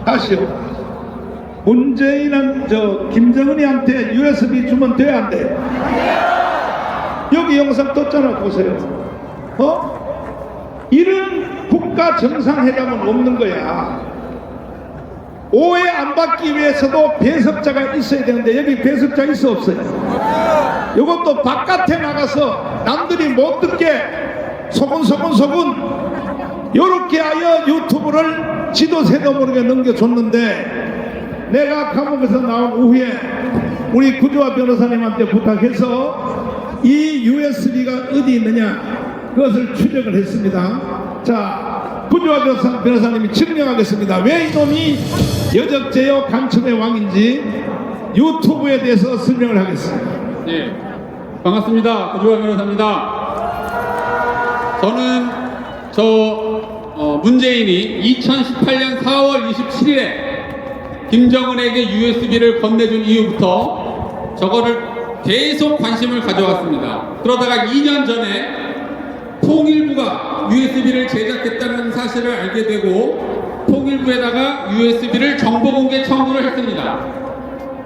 다시요. 문재인은 김정은이한테 USB 주면 돼야 안 돼요? 여기 영상 떴잖아, 보세요. 이런 국가 정상회담은 없는 거야. 오해 안 받기 위해서도 배석자가 있어야 되는데 여기 배석자 있어 없어요? 이것도 바깥에 나가서 남들이 못 듣게 소근소근 요렇게 하여 유튜브를 지도새도 모르게 넘겨줬는데 내가 감옥에서 나온 후에 우리 구주화 변호사님한테 부탁해서 이 USB가 어디 있느냐 그것을 추적을 했습니다. 자, 구주화 변호사님이 증명하겠습니다. 왜 이놈이 여적죄요 간첩의 왕인지 유튜브에 대해서 설명을 하겠습니다. 네, 반갑습니다. 구주화 변호사입니다. 저는 문재인이 2018년 4월 27일에 김정은에게 USB를 건네준 이후부터 저거를 계속 관심을 가져왔습니다. 그러다가 2년 전에 통일부가 USB를 제작했다는 사실을 알게 되고 통일부에다가 USB를 정보공개 청구를 했습니다.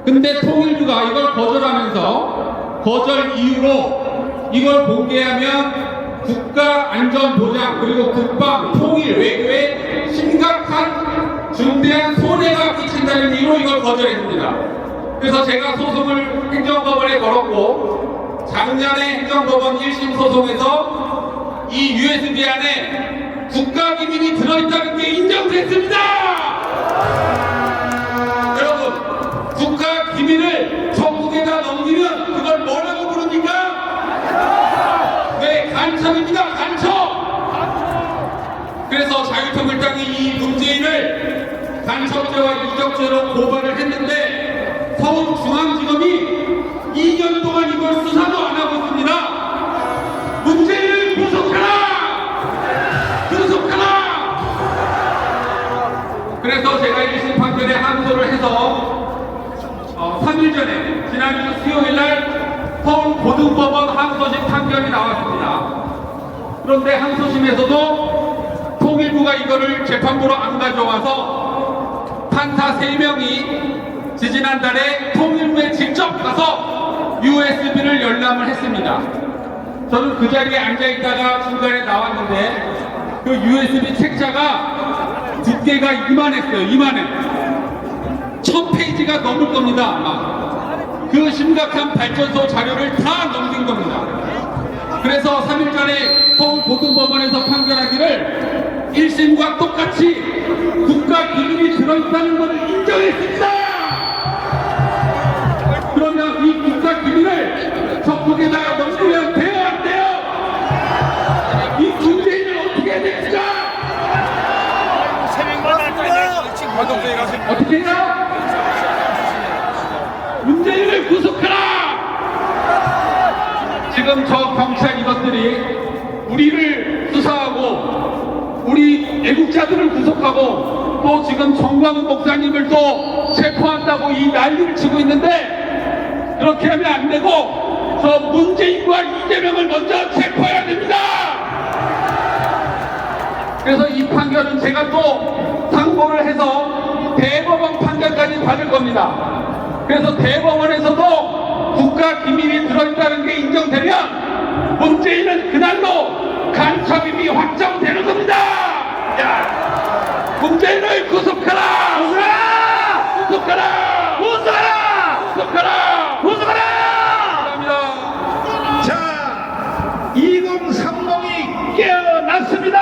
근데 통일부가 이걸 거절하면서 거절 이유로 이걸 공개하면 국가 안전 보장 그리고 국방 통일 외교에 심각한 중대한 손해가 끼친다는 이유로 이걸 거절했습니다. 그래서 제가 소송을 행정법원에 걸었고 작년에 행정법원 1심 소송에서 이 USB 안에 국가 기밀이 들어있다는 게 인정됐습니다. 여러분, 국가 기밀을 정국에다 넘기면 그걸 뭐라고 부릅니까? 네, 간첩입니다. 간첩. 그래서 자유통일당이 이 문재인을 간첩죄와 이적죄로 고발을 했는데 서울중앙지검이 2년 동안 이걸 수사도 안 하고 있습니다. 문재인을 구속하라! 구속하라! 그래서 제가 1심 판결에 항소를 해서 3일 전에 지난주 수요일날 서울고등법원 항소심 판결이 나왔습니다. 그런데 항소심에서도 통일부가 이거를 재판부로 안 가져와서 판사 3명이 지지난달에 통일부에 직접 가서 USB를 열람을 했습니다. 저는 그 자리에 앉아있다가 중간에 나왔는데 그 USB 책자가 두께가 이만했어요. 이만해. 1000페이지가 넘을 겁니다. 아마. 그 심각한 발전소 자료를 다 넘긴 겁니다. 그래서 3일 전에 서울고등법원에서 판결하기를 1심과 똑같이 국가 기밀이 들어있다는 것을 인정했습니다. 그러면 이 국가 기밀을 적국에다가 넘기면 돼요, 안 돼요? 이 문재인을 어떻게 해야 됩니까? 어떻게 해요? 문재인을 구속하라! 지금 저 경찰 이것들이 우리를 수사하고 우리 애국자들을 구속하고 또 지금 정광훈 목사님을 또 체포한다고 이 난리를 치고 있는데 그렇게 하면 안 되고 저 문재인과 이재명을 먼저 체포해야 됩니다. 그래서 이 판결은 제가 또 상고를 해서 대법원 판결까지 받을 겁니다. 그래서 대법원에서도 국가 기밀이 들어있다는 게 인정되면 문재인은 그날로 간첩임이 확정되는 겁니다. 야, 문재인을 구속하라! 구속하라! 구속하라! 구속하라! 구속하라! 감사합니다. 자, 2030이 깨어났습니다.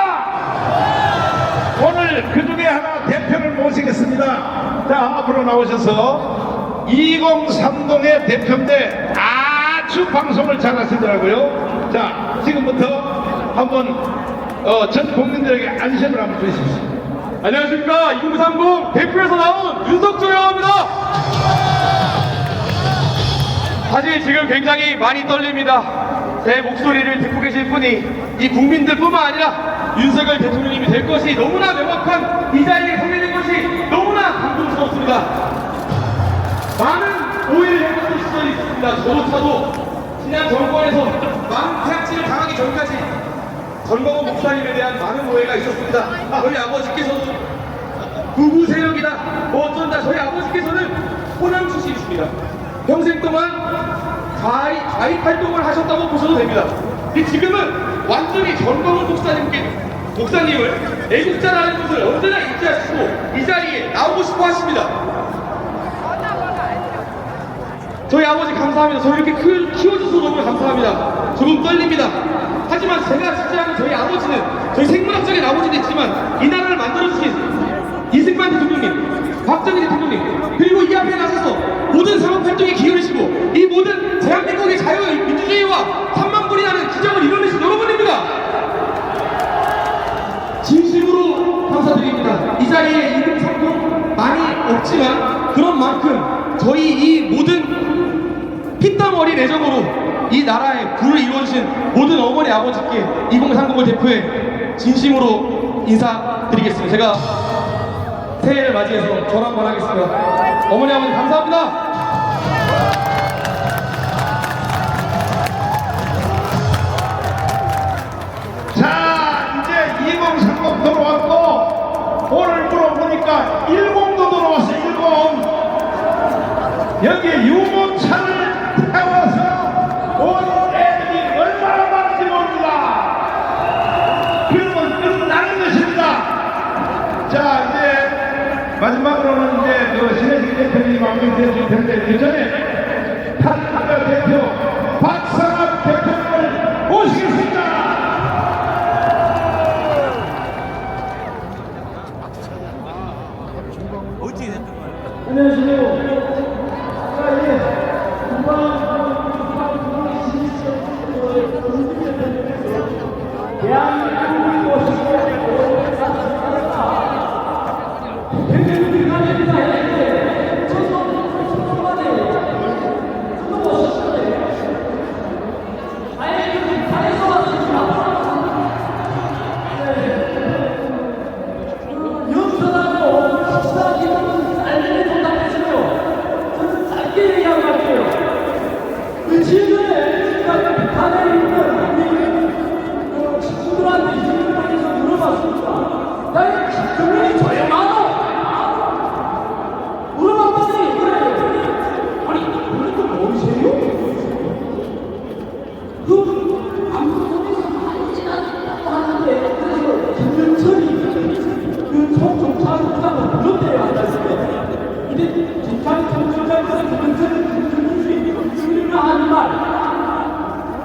오늘 그 중에 하나 대표를 모시겠습니다. 자, 앞으로 나오셔서 2030의 대표인데 아주 방송을 잘하시더라고요. 자, 지금부터 한번 전 국민들에게 안심을 한번 주십시오. 안녕하십니까. 2030 대표에서 나온 윤석조라고 합니다. 사실 지금 굉장히 많이 떨립니다. 제 목소리를 듣고 계실 분이 이 국민들뿐만 아니라 윤석열 대통령님이 될 것이 너무나 명확한 이 자리에 서게 된 것이 너무나 감동스럽습니다. 많은 오해를 해봤던 시절이 있었습니다. 저조차도 지난 정권에서 많은 태양치를 당하기 전까지 전광훈 목사님에 대한 많은 오해가 있었습니다. 저희 아버지께서도 구구 세력이다 뭐 어쩐다. 저희 아버지께서는 호남 출신이십니다. 평생 동안 좌익 활동을 하셨다고 보셔도 됩니다. 근데 지금은 완전히 전광훈 목사님을 애국자라는 것을 언제나 인지하시고 이 자리에 나오고 싶어 하십니다. 저희 아버지 감사합니다. 저희 이렇게 키워줘서 너무 감사합니다. 조금 떨립니다. 하지만 제가 지지하는 저희 아버지는 저희 생물학적인 아버지도 있지만 이 나라를 만들어주신 이승만 대통령님, 박정희 대통령님, 그리고 이 앞에 나서서 모든 산업활동에 기여하시고 이 모든 대한민국의 자유민주주의와 3만 불이 나는 기적을 이뤄내신 여러분입니다. 진심으로 감사드립니다. 이 자리에 2030 많이 없지만 그런 만큼 저희 이 모든 피땀 어린 애정으로 이 나라의 부를 이루어주신 모든 어머니 아버지께 2030 대표의 진심으로 인사드리겠습니다. 제가 새해를 맞이해서 절 한번 하겠습니다. 어머니 아버지 감사합니다. 자, 이제 2030 들어왔고 오늘 물어보니까 10도 들어왔어. 10. 여기 유모차를 태워서 온 애들이 얼마나 많은지 모릅니다. 그러면 끝나는 것입니다. 자, 이제 마지막으로는 이제 신혜식 대표님 마무리해 줄 텐데 그 전에 탄핵 대표 박상학 대표님을 모시겠습니다.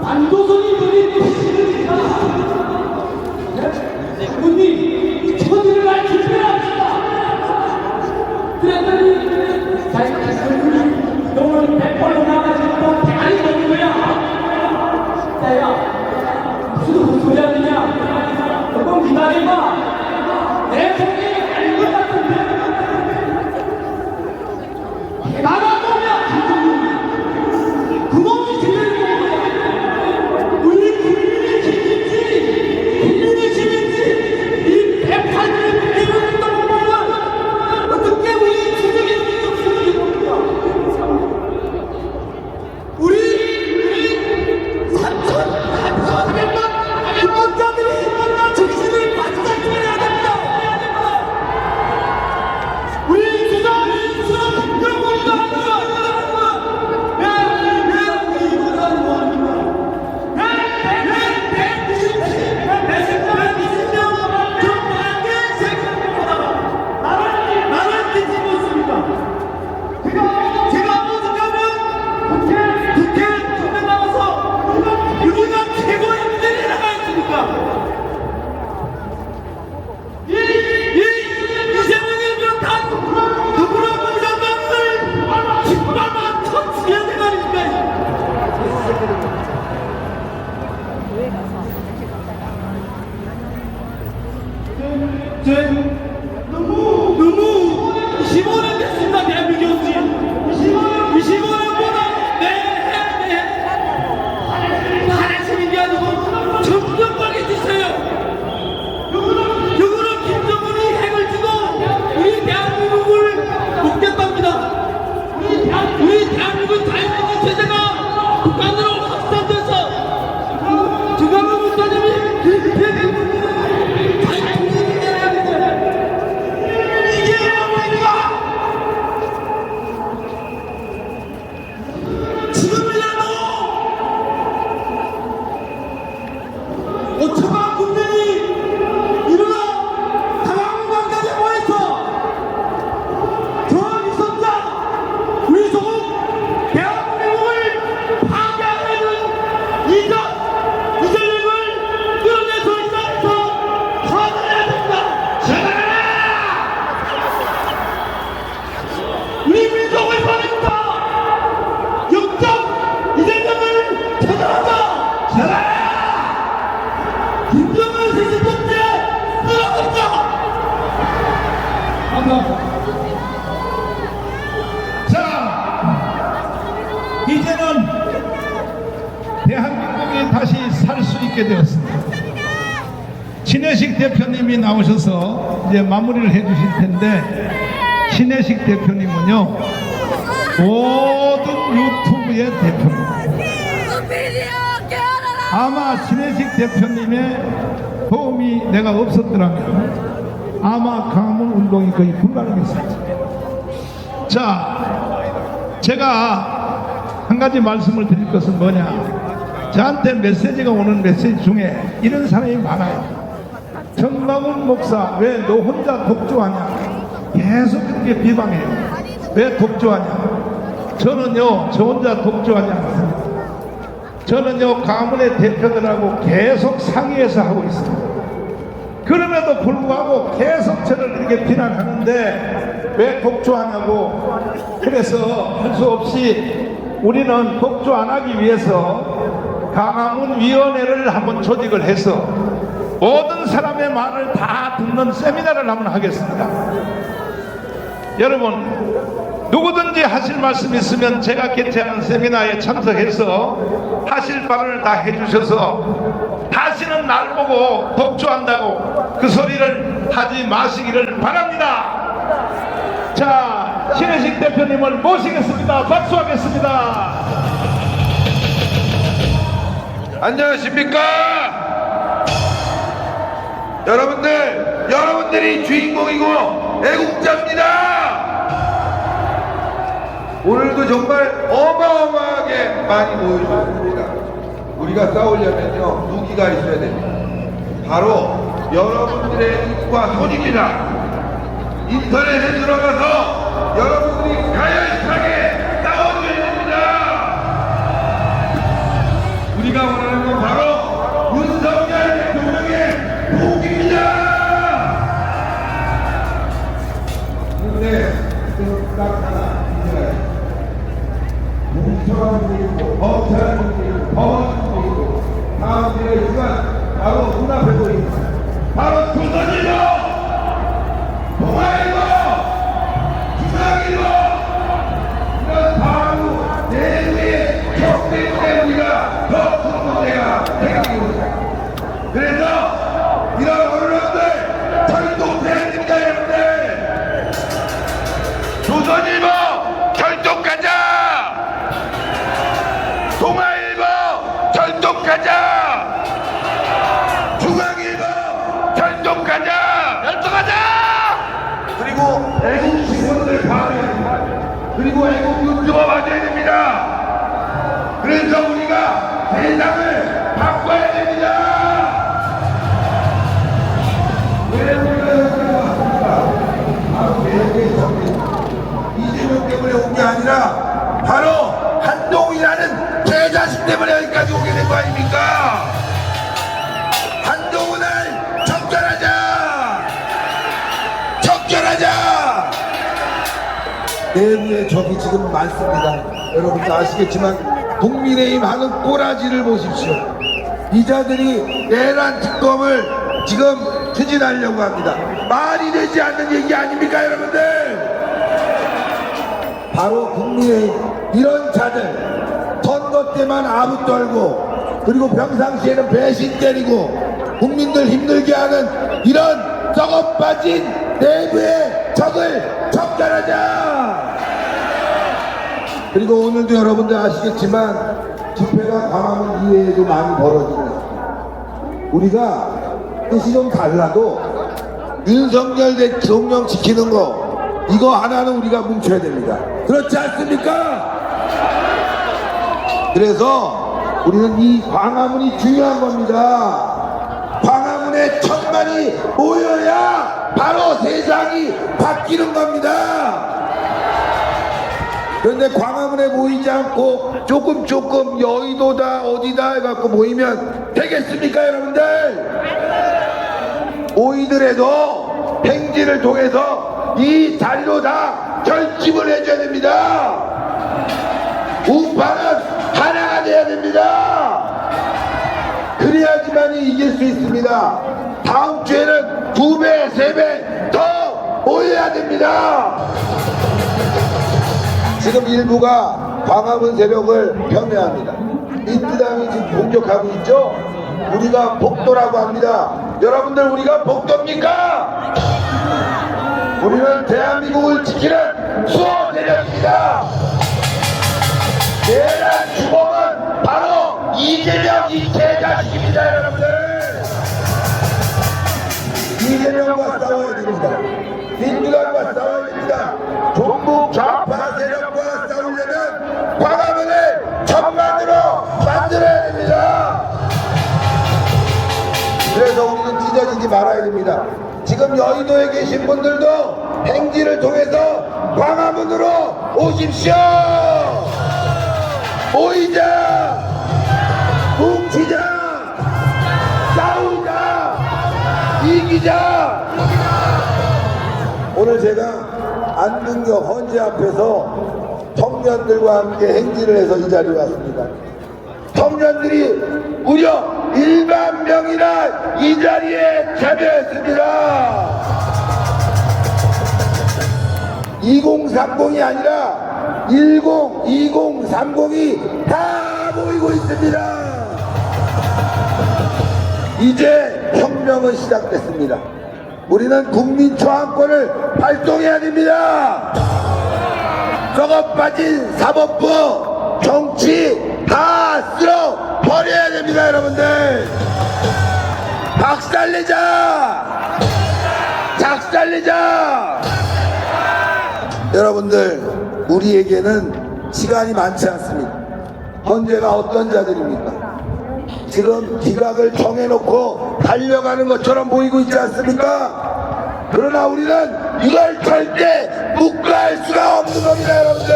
안도선이 드린 것입니다. 부모님, 천일을 날 준비합시다. 그랬더니 자기가 너는 100번을 나가지고 대안이 되는 거야. 야, 무슨 소리 하느냐? 조금 기다려봐. 내 속에 아닌 것 같은데. 나가 보면 그놈이 들리는 거야. 우리 국민의 힘인지 국민의 힘인지 이 배판을 내려놓는다고 보면 어떻게 우리 주적이 겁니까? 우리 대한민국 자유민주 체제가 북한으로 확산돼서 주광훈 목사님이 이게 뭡니까? 지금이라도 5천만 국민이 일어나 당황관계에 모여서 조선자 우리 조국 대한민국을 파괴하는 이재명을 끌어내서 이 자리에서 처단해야 됩니다. 처단해라! 우리 민족을 버립니다. 역적 이재명을 처단하자. 처단해라! 김정은 세신독재 끌어내자. 자, 이제는 대한민국이 다시 살 수 있게 되었습니다. 신혜식 대표님이 나오셔서 이제 마무리를 해주실 텐데, 신혜식 대표님은요 모든 유튜브의 대표입니다. 아마 신혜식 대표님의 도움이 내가 없었더라면 아마 강화문 운동이 거의 불가능했습니다. 자, 제가 한 가지 말씀을 드릴 것은 뭐냐, 저한테 메시지가 오는 메시지 중에 이런 사람이 많아요. 정광훈 목사 왜 너 혼자 독주하냐, 계속 그렇게 비방해요. 왜 독주하냐. 저는요 저 혼자 독주하지 않습니다. 저는요 가문의 대표들하고 계속 상의해서 하고 있습니다. 그럼에도 불구하고 계속 저를 이렇게 비난하는데 왜 독주하냐고. 그래서 할 수 없이 우리는 독주 안 하기 위해서 강화문 위원회를 한번 조직을 해서 모든 사람의 말을 다 듣는 세미나를 한번 하겠습니다. 여러분 누구든지 하실 말씀 있으면 제가 개최하는 세미나에 참석해서 하실 바를 다 해주셔서 다시는 날 보고 독주한다고 그 소리를 하지 마시기를 바랍니다. 자, 신혜식 대표님을 모시겠습니다. 박수하겠습니다. 안녕하십니까? 여러분들이 주인공이고 애국자입니다. 오늘도 정말 어마어마하게 많이 모여주셨습니다. 우리가 싸우려면요 무기가 있어야 됩니다. 바로 여러분들의 입과 손입니다. 인터넷에 들어가서 여러분들이 가열차게 싸워줘야 됩니다. 우리가 원하는 건 바로 윤석열 대통령의 복입니다. 그런데 지금 딱 하나 있어요. 뭉쳐가는 게 있고 범죄하는 게 있고 범하는 게 있고 다음 주에 있지만 바로 눈앞에 보입니다. 바로 조선일보, 동아일보, 중앙일보 이런 바로 내부의 적 때문에 우리가 더 큰 문제가 생기고 있습니다. 그래서 이런 언론들 철독해야 됩니다. 여러분들 조선일보 철독하자, 동아일보 철독하자, 중앙일보 철독하자, 열독하자. 그리고 애국 시선을 봐야 됩니다. 그리고 애국 유튜버 맞아야 됩니다. 그래서 우리가 세상을 바꿔야 됩니다. 왜 우리가 여기 왔습니까? 바로 내국의 적이 이재명 때문에 온 게 아니라 바로 한동훈이라는 개자식 때문에 여기까지 오게 된 거 아닙니까? 한동훈을 척결하자! 척결하자! 내부의 적이 지금 많습니다. 여러분도 아시겠지만 국민의힘 하는 꼬라지를 보십시오. 이자들이 내란 특검을 지금 추진하려고 합니다. 말이 되지 않는 얘기 아닙니까, 여러분들? 바로 국민의힘 이런 자들 선거 때만 아부 떨고 그리고 평상시에는 배신 때리고 국민들 힘들게 하는 이런 썩어 빠진 내부의 적을 척결하자. 그리고 오늘도 여러분들 아시겠지만 집회가 광화문 이외에도 많이 벌어지고 있습니다. 우리가 뜻이 좀 달라도 윤석열 대통령 지키는 거 이거 하나는 우리가 뭉쳐야 됩니다. 그렇지 않습니까? 그래서 우리는 이 광화문이 중요한 겁니다. 광화문에 1000만이 모여야 바로 세상이 바뀌는 겁니다. 그런데 광화문에 모이지 않고 조금 여의도다 어디다 해갖고 모이면 되겠습니까, 여러분들? 모이더라도 행진을 통해서 이 자리로 다 결집을 해줘야 됩니다. 우파는 하나가 돼야 됩니다. 그래야지만이 이길 수 있습니다. 다음 주에는 2배, 3배 더 모여야 됩니다. 지금 일부가 광화문 세력을 폄훼합니다. 민주당이 지금 공격하고 있죠? 우리가 복도라고 합니다. 여러분들 우리가 복도입니까? 우리는 대한민국을 지키는 수호 세력입니다. 내란 주범은 바로 이재명 이 개자식입니다, 여러분들. 이재명과 싸워야 됩니다. 민주당과 싸워야 됩니다. 종북 좌파 세력과 싸우려면 광화문을 1000만으로 만들어야 됩니다. 그래서 우리는 찢어지지 말아야 됩니다. 지금 여의도에 계신 분들도 행진을 통해서 광화문으로 오십시오. 모이자, 뭉치자, 싸우자, 이기자. 오늘 제가 안중역 헌재 앞에서 청년들과 함께 행진을 해서 이 자리에 왔습니다. 청년들이 무려 1만 명이나 이 자리에 참여했습니다. 2030이 아니라 10, 20, 30이 다 모이고 있습니다. 이제 혁명은 시작됐습니다. 우리는 국민 저항권을 발동해야 됩니다. 썩어 빠진 사법부, 정치 다 쓸어 버려야 됩니다, 여러분들. 박살내자! 작살내자! 여러분들, 우리에게는 시간이 많지 않습니다. 헌재가 어떤 자들입니까? 지금 기각을 정해놓고 달려가는 것처럼 보이고 있지 않습니까? 그러나 우리는 이걸 절대 묵과할 수가 없는 겁니다, 여러분들.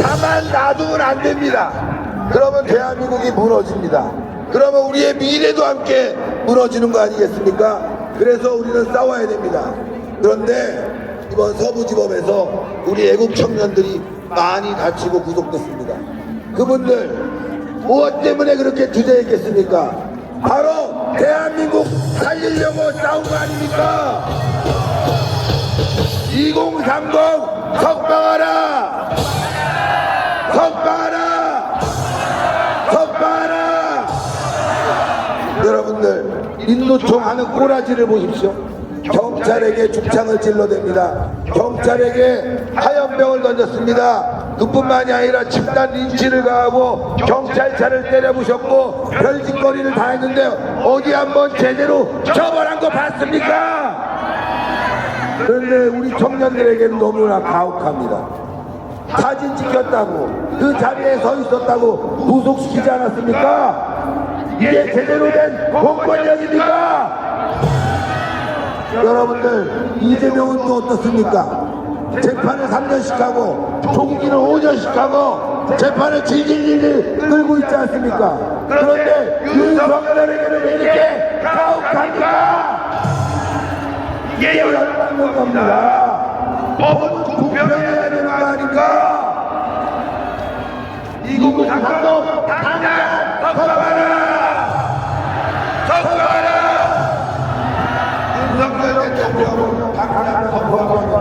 가만 놔두면 안 됩니다. 그러면 대한민국이 무너집니다. 그러면 우리의 미래도 함께 무너지는 거 아니겠습니까? 그래서 우리는 싸워야 됩니다. 그런데 이번 서부지법에서 우리 애국 청년들이 많이 다치고 구속됐습니다. 그분들 무엇 때문에 그렇게 주저했겠습니까? 바로 대한민국 살리려고 싸운 거 아닙니까? 2030 석방하라! 석방하라! 석방하라! 여러분들, 민노총 하는 꼬라지를 보십시오. 경찰에게 죽창을 찔러댑니다. 경찰에게 화염병을 던졌습니다. 그뿐만이 아니라 집단 린치를 가하고 경찰차를 때려부셨고 별짓거리를 다 했는데 어디 한번 제대로 처벌한 거 봤습니까? 그런데 우리 청년들에게는 너무나 가혹합니다. 사진 찍혔다고, 그 자리에 서 있었다고 구속시키지 않았습니까? 이게 제대로 된 공권력입니까? 여러분들, 이재명은 또 어떻습니까? 재판을 3년씩 하고 종기는 5년씩 하고 재판을 질질질 끌고 있지 않습니까? 그런데 윤석열에게는 왜 이렇게 가혹합니까? 이게 열받는 겁니다. 법은 구평해야 되는 거 아닌가? 이국 당도 당장 석방하라! 석방하라! 윤석열 대통령 당장 석방하라!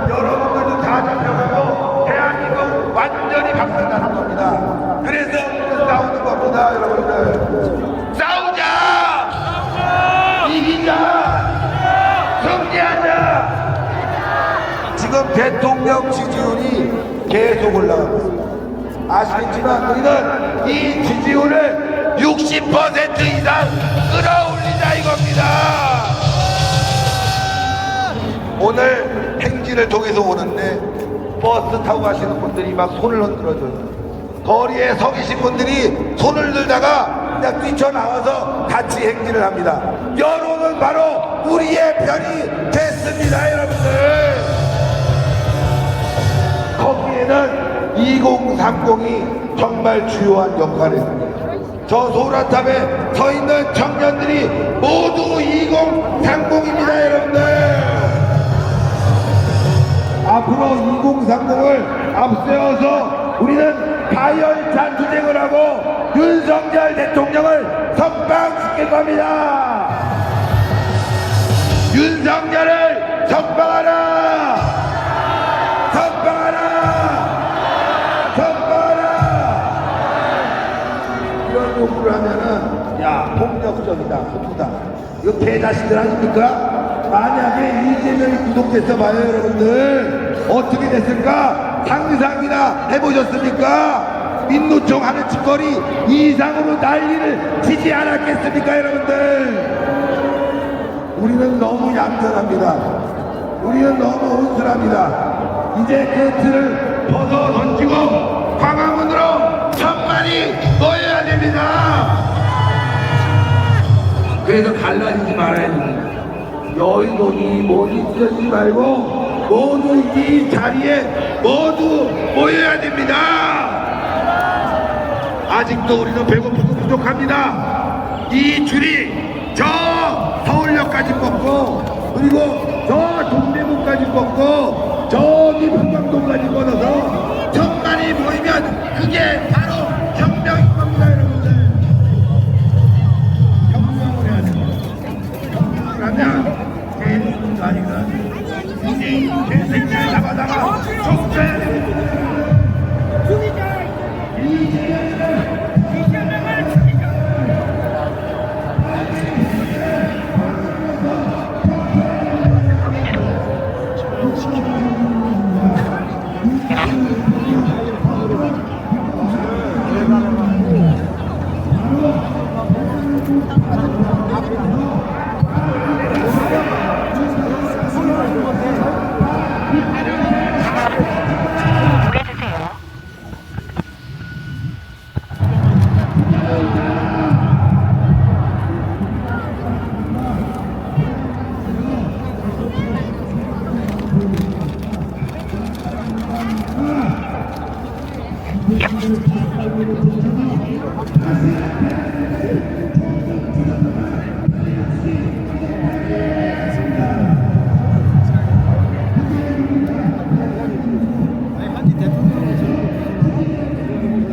여러분들도 다 잡혀가고 대한민국 완전히 갚는다는 겁니다. 그래서 우리는 싸우는 겁니다, 여러분들. 싸우자! 이기자! 승리하자! 지금 대통령 지지율이 계속 올라가고 있습니다. 아시겠지만 우리는 이 지지율을 60% 이상 끌어올리자 이겁니다. 오늘 행진을 통해서 오는데 버스 타고 가시는 분들이 막 손을 흔들어줘요. 거리에 서 계신 분들이 손을 들다가 그냥 뛰쳐나와서 같이 행진을 합니다. 여론은 바로 우리의 편이 됐습니다, 여러분들. 거기에는 2030이 정말 주요한 역할을 합니다. 저 소라탑에 서 있는 청년들이 모두 2030입니다, 여러분들. 앞으로 2030을 앞세워서 우리는 가열찬 투쟁을 하고 윤석열 대통령을 석방시킬 겁니다. 윤석열을 석방하라! 석방하라! 석방하라! 이런 요구를 하면은 야 폭력적이다, 후프다. 이거 개자식들 아닙니까? 만약에 이재명이 구속됐어 봐요, 여러분들. 어떻게 됐을까? 상상이나 해보셨습니까? 민노총 하는 짓거리 이상으로 난리를 치지 않았겠습니까, 여러분들? 우리는 너무 얌전합니다. 우리는 너무 온순합니다. 이제 그 틀을 벗어 던지고 광화문으로 천만이 모여야 됩니다. 그래서 갈라지지 말아야 됩니다. 여의도니 뭐니 찢어지지 말고 모두 이 자리에 모두 모여야 됩니다. 아직도 우리는 배고프고 부족합니다. 이 줄이 저 서울역까지 뻗고 그리고 저 동대문까지 뻗고 저기 분당동까지 뻗어서 천만이 모이면 그게 바로 혁명인 겁니다, 여러분들. 혁명을 해야 됩니다. 혁명을 하면 개인도 아니라 내 생명을 잡아다가 죽여야 됩니다.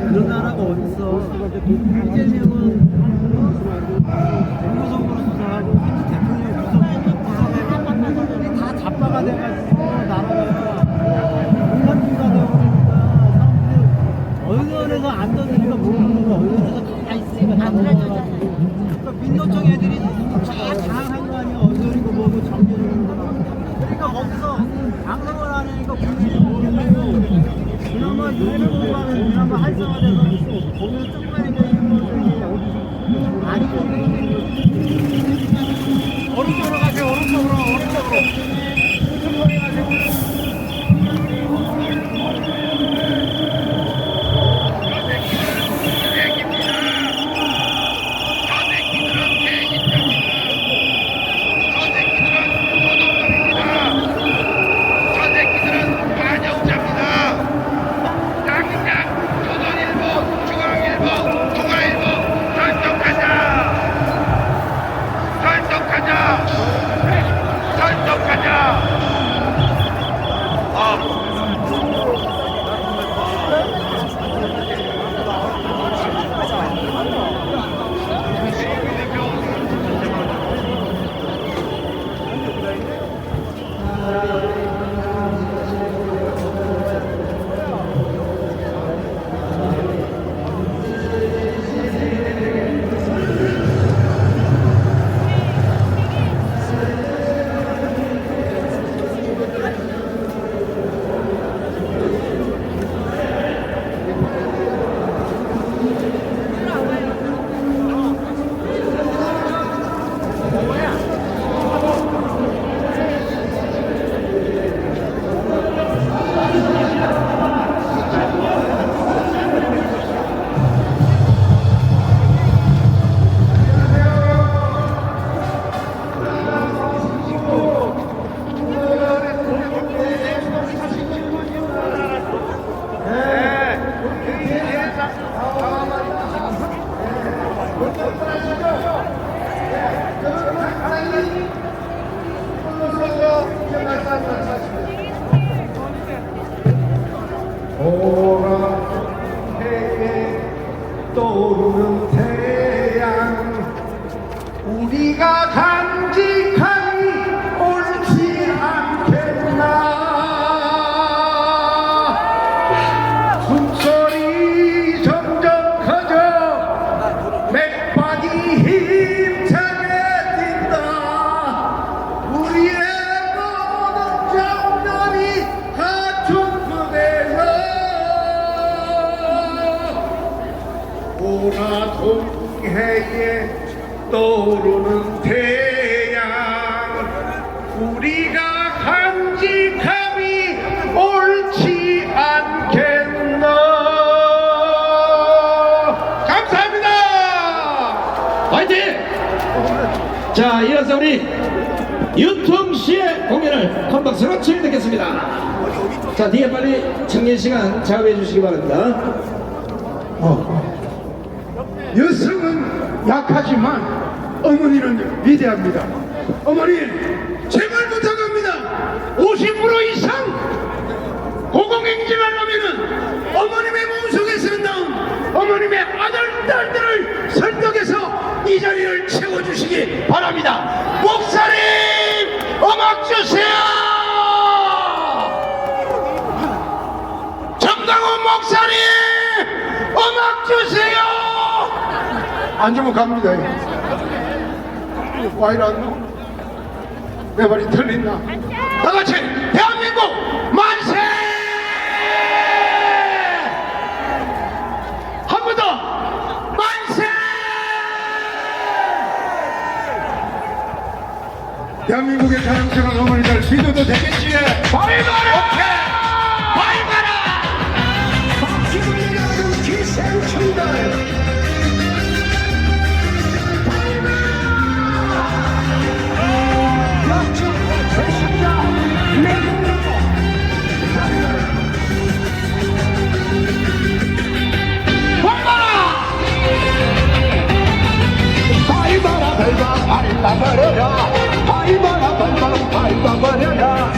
그런 나라가 어딨어. 이재명은 정무성으로 수사하고 대통령 구속해가지고 다 잡아가 돼가지고 나라가 공산주의가 되어버리니까 사람들이 언론에서 안 떠드니까 모르는 거 언론에서 다 있으니까 다 넘어가가지고 그러니까 민노총 애들이 다 장악한 거 아니야. 언론이고 뭐고 정계적인 거라고. 그러니까 거기서 방송을 하니까 국민이 모르고 그나마 유튜브가는 그나마 활성화돼서 보면 조금만 이제 아니고 오른쪽으로 가세요. 오른쪽으로 오른쪽으로 가세요. 설득하자! 해에 떠오르는 태양 우리가 간직하니 옳지 않겠나 숨소리 점점 커져 맥박이 힘차게 뛴다 우리의 모든 정열이 갖춘 그대여 오라 동해에 떠오르는 태양 우리가 간직함이 옳지 않겠나 감사합니다. 화이팅! 자, 이어서 우리 유통 씨의 공연을 한 박수로 치르겠습니다. 자, 뒤에 빨리 청년 시간 작업해 주시기 바랍니다. 여성은 약하지만 어머니는 위대합니다. 어머니 제발 부탁합니다. 50% 이상 고공행진하려면은 어머님의 몸속에서 나온 어머님의 아들 딸들을 설득해서 이 자리를 채워주시기 바랍니다. 목사님 음악 주세요. 정강훈 목사님 음악 주세요. 안 주면 갑니다. 와 이래 안 나와? 내 말이 틀린다. 다 같이 대한민국 만세! 한 번 더 만세! 대한민국의 자랑스러운 어머니들 믿어도 되겠지? 바이바라! 바이바라! 박수를 내는 기생충들 밟아버려라 밟아라 밟아버려라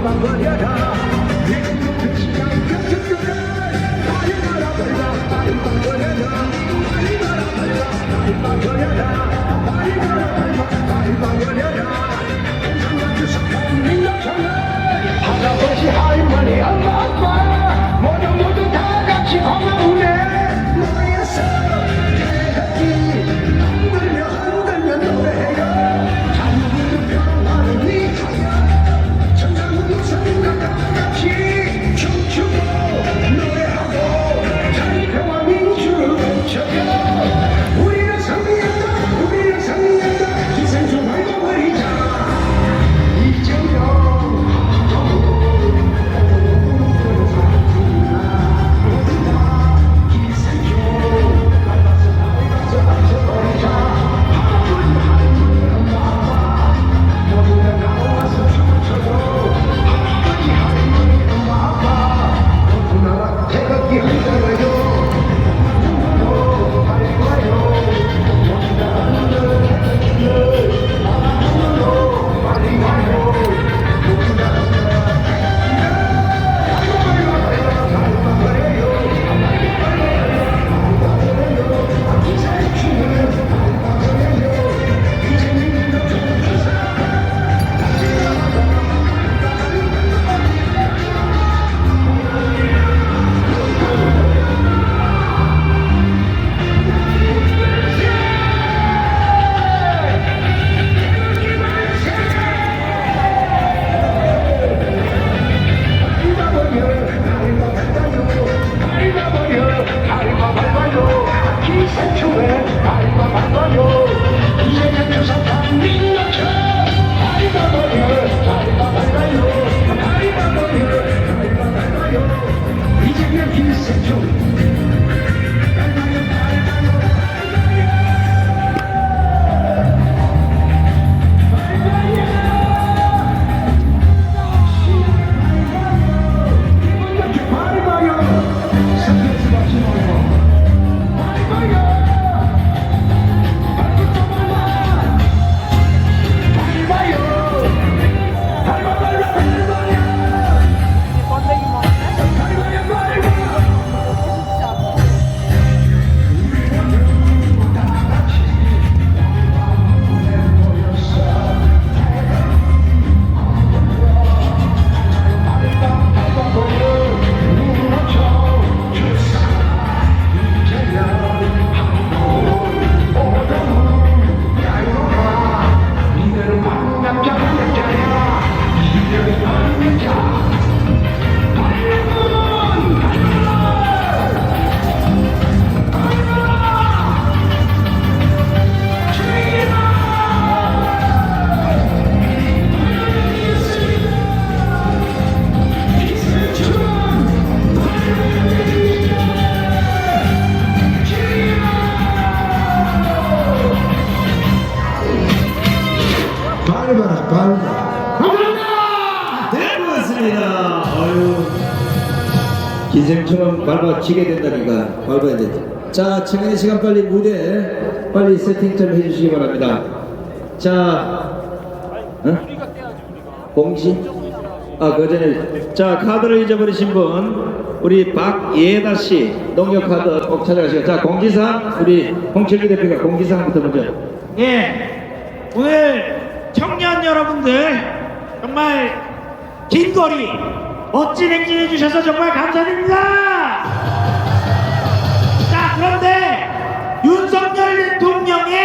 밟아버려라 할아버지 할머니 엄마 아빠 모두 다 같이 고마우네 너의 번데기 먹었네? 기생충은 밟아지게 된다니까 밟아야 되죠. 자, 청년의 시간 빨리 무대 빨리 세팅 좀 해주시기 바랍니다. 자, 공지? 그 전에 자, 카드를 잊어버리신 분 우리 박예다 씨 농협 카드 꼭 찾아가시고, 자, 공지사항 우리 홍철기 대표가 공지사항부터 먼저. 예, 오늘 청년 여러분들 정말 긴 거리 멋진 행진해 주셔서 정말 감사드립니다. 자, 그런데 윤석열 대통령의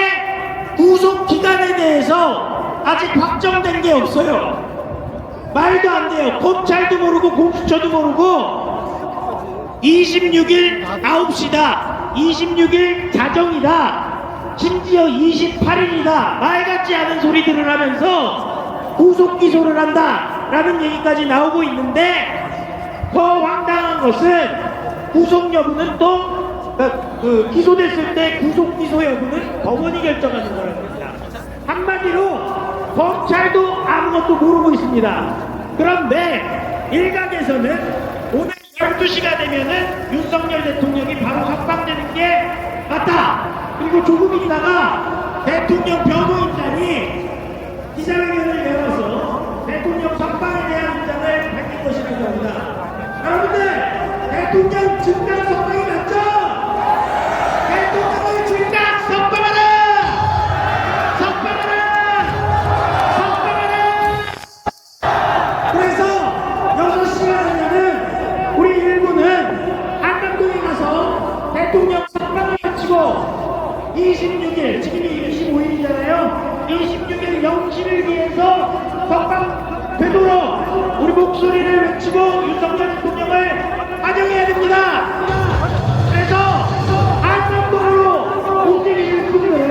구속 기간에 대해서 아직 확정된 게 없어요. 말도 안 돼요. 검찰도 모르고 공수처도 모르고 26일 9시다. 26일 자정이다. 심지어 28일이다. 말 같지 않은 소리들을 하면서 구속 기소를 한다 라는 얘기까지 나오고 있는데, 더 황당한 것은 구속 여부는 또 기소됐을 때 구속 기소 여부는 법원이 결정하는 거라는 겁니다. 한마디로 검찰도 아무것도 모르고 있습니다. 그런데 일각에서는 오늘 12시가 되면은 윤석열 대통령이 바로 석방되는 게 맞다. 그리고 조금 있다가 대통령 변호인단이 기자회견을 열어서 대통령 석방에 대한 입장을 밝힐 것이라고 합니다. 여러분들, 대통령 즉각 석방이 맞죠? 대통령을 즉각 석방하라! 석방하라! 석방하라! 그래서 6시가 되면은 우리 일부는 한강동에 가서 대통령 석방을 외치고 26일, 지금이 25일이잖아요. 26일 0시를 위해서 석방 되도록 우리 목소리를 외치고 윤석열 대통령을 환영해야 됩니다. 그래서 한강동으로 움직이실 분들은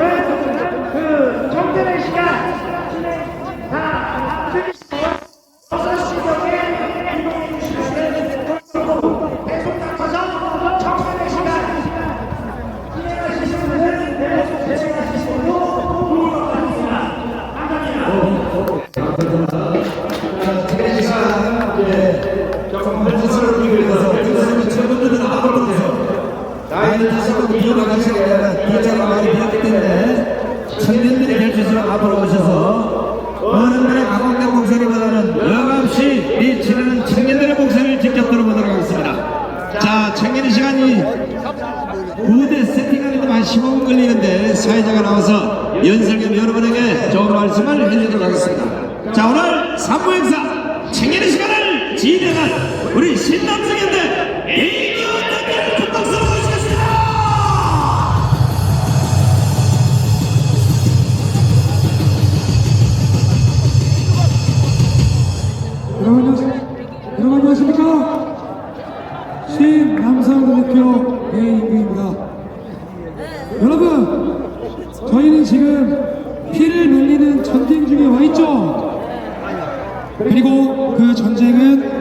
정전의 시간 다 즐기시고요. 6시경에 이동해 주시면 계속 나가서 정전의 시간 진행하실 분들은 계속 진행하시고 나이는 드시고 이어가시게 되면 기자가 많이 비었기 때문에 청년들이 될 수 있으면 앞으로 오셔서 어른들의 가공된 목소리보다는 여감없이 이 치르는 청년들의 목소리를 직접 들어보도록 하겠습니다. 자, 청년의 시간이 무대 세팅하는데 한 15분 걸리는데 사회자가 나와서 연설겸 여러분에게 좋은 말씀을 해주도록 하겠습니다. 자, 오늘 3부 행사 청년의 시간을 진행한 우리 신남성현대 이기원 대표를 큰 박수로 모시겠습니다. 여러분 안녕하십니까? 신남성 대표 배인규입니다. 여러분, 저희는 지금 피를 흘리는 전쟁 중에 와 있죠. 그리고 그 전쟁은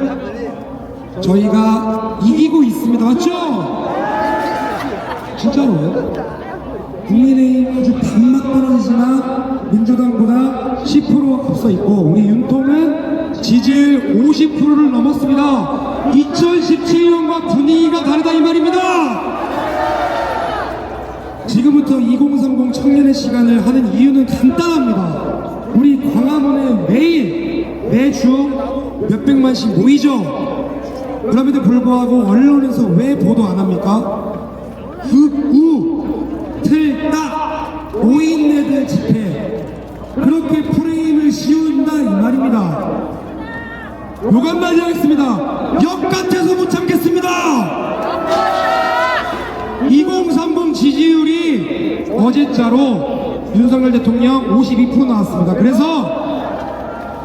저희가 이기고 있습니다. 맞죠? 진짜로요? 국민의힘이 아주 반막 떨어지지만 민주당보다 10% 앞서 있고, 우리 윤통은 지지율 50%를 넘었습니다. 2017년과 분위기가 다르다 이 말입니다. 지금부터 2030 청년의 시간을 하는 이유는 간단합니다. 우리 광화문에 매주 몇백만씩 모이죠. 그럼에도 불구하고 언론에서 왜 보도 안 합니까? 극우, 틀딱, 오인네들 집회, 그렇게 프레임을 씌운다 이 말입니다. 욕 한마디 하겠습니다. 역 같아서 못 참겠습니다. 2030 지지율이 어제자로 윤석열 대통령 52% 나왔습니다. 그래서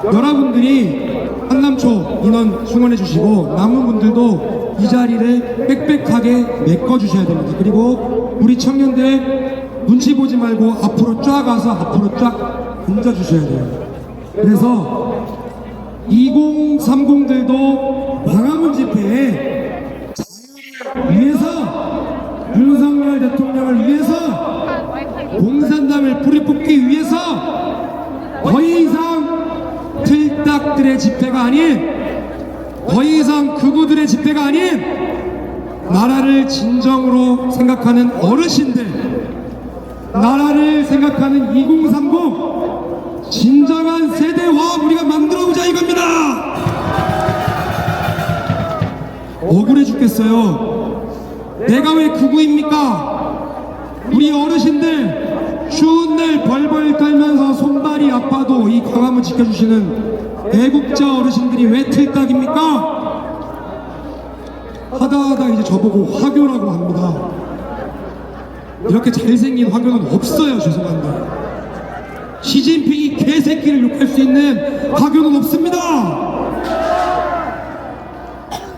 여러분들이 한남초 인원 충원해 주시고 남은 분들도 이 자리를 빽빽하게 메꿔주셔야 됩니다. 그리고 우리 청년들 눈치 보지 말고 앞으로 쫙 가서 앞으로 쫙 앉아주셔야 돼요. 그래서 2030들도 광화문 집회에 위해서, 윤석열 대통령을 위해서, 공산당을 뿌리 뽑기 위해서 더 이상 틀딱들의 집회가 아닌 더 이상 극우들의 집회가 아닌 나라를 진정으로 생각하는 어르신들, 나라를 생각하는 2030 진정한 세대화 우리가 만들어보자 이겁니다. 억울해 죽겠어요. 내가 왜 극우입니까? 우리 어르신들 추운 날 벌벌 떨면서 손발이 아파도 이 광화문 지켜주시는 애국자 어르신들이 왜 틀딱입니까? 하다하다 이제 저보고 화교라고 합니다. 이렇게 잘생긴 화교는 없어요. 죄송한데 시진핑이 개새끼를 욕할 수 있는 화교는 없습니다.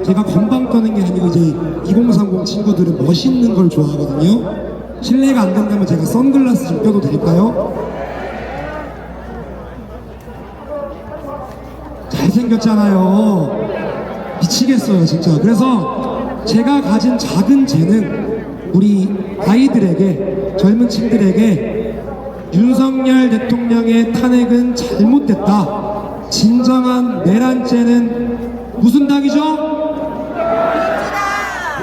제가 건방 떠는 게 아니고 이제 2030 친구들은 멋있는 걸 좋아하거든요. 실례가 안 된다면 제가 선글라스 좀 껴도 될까요? 잘생겼잖아요. 미치겠어요 진짜. 그래서 제가 가진 작은 재능, 우리 아이들에게, 젊은 층들에게 윤석열 대통령의 탄핵은 잘못됐다, 진정한 내란죄는 무슨 당이죠?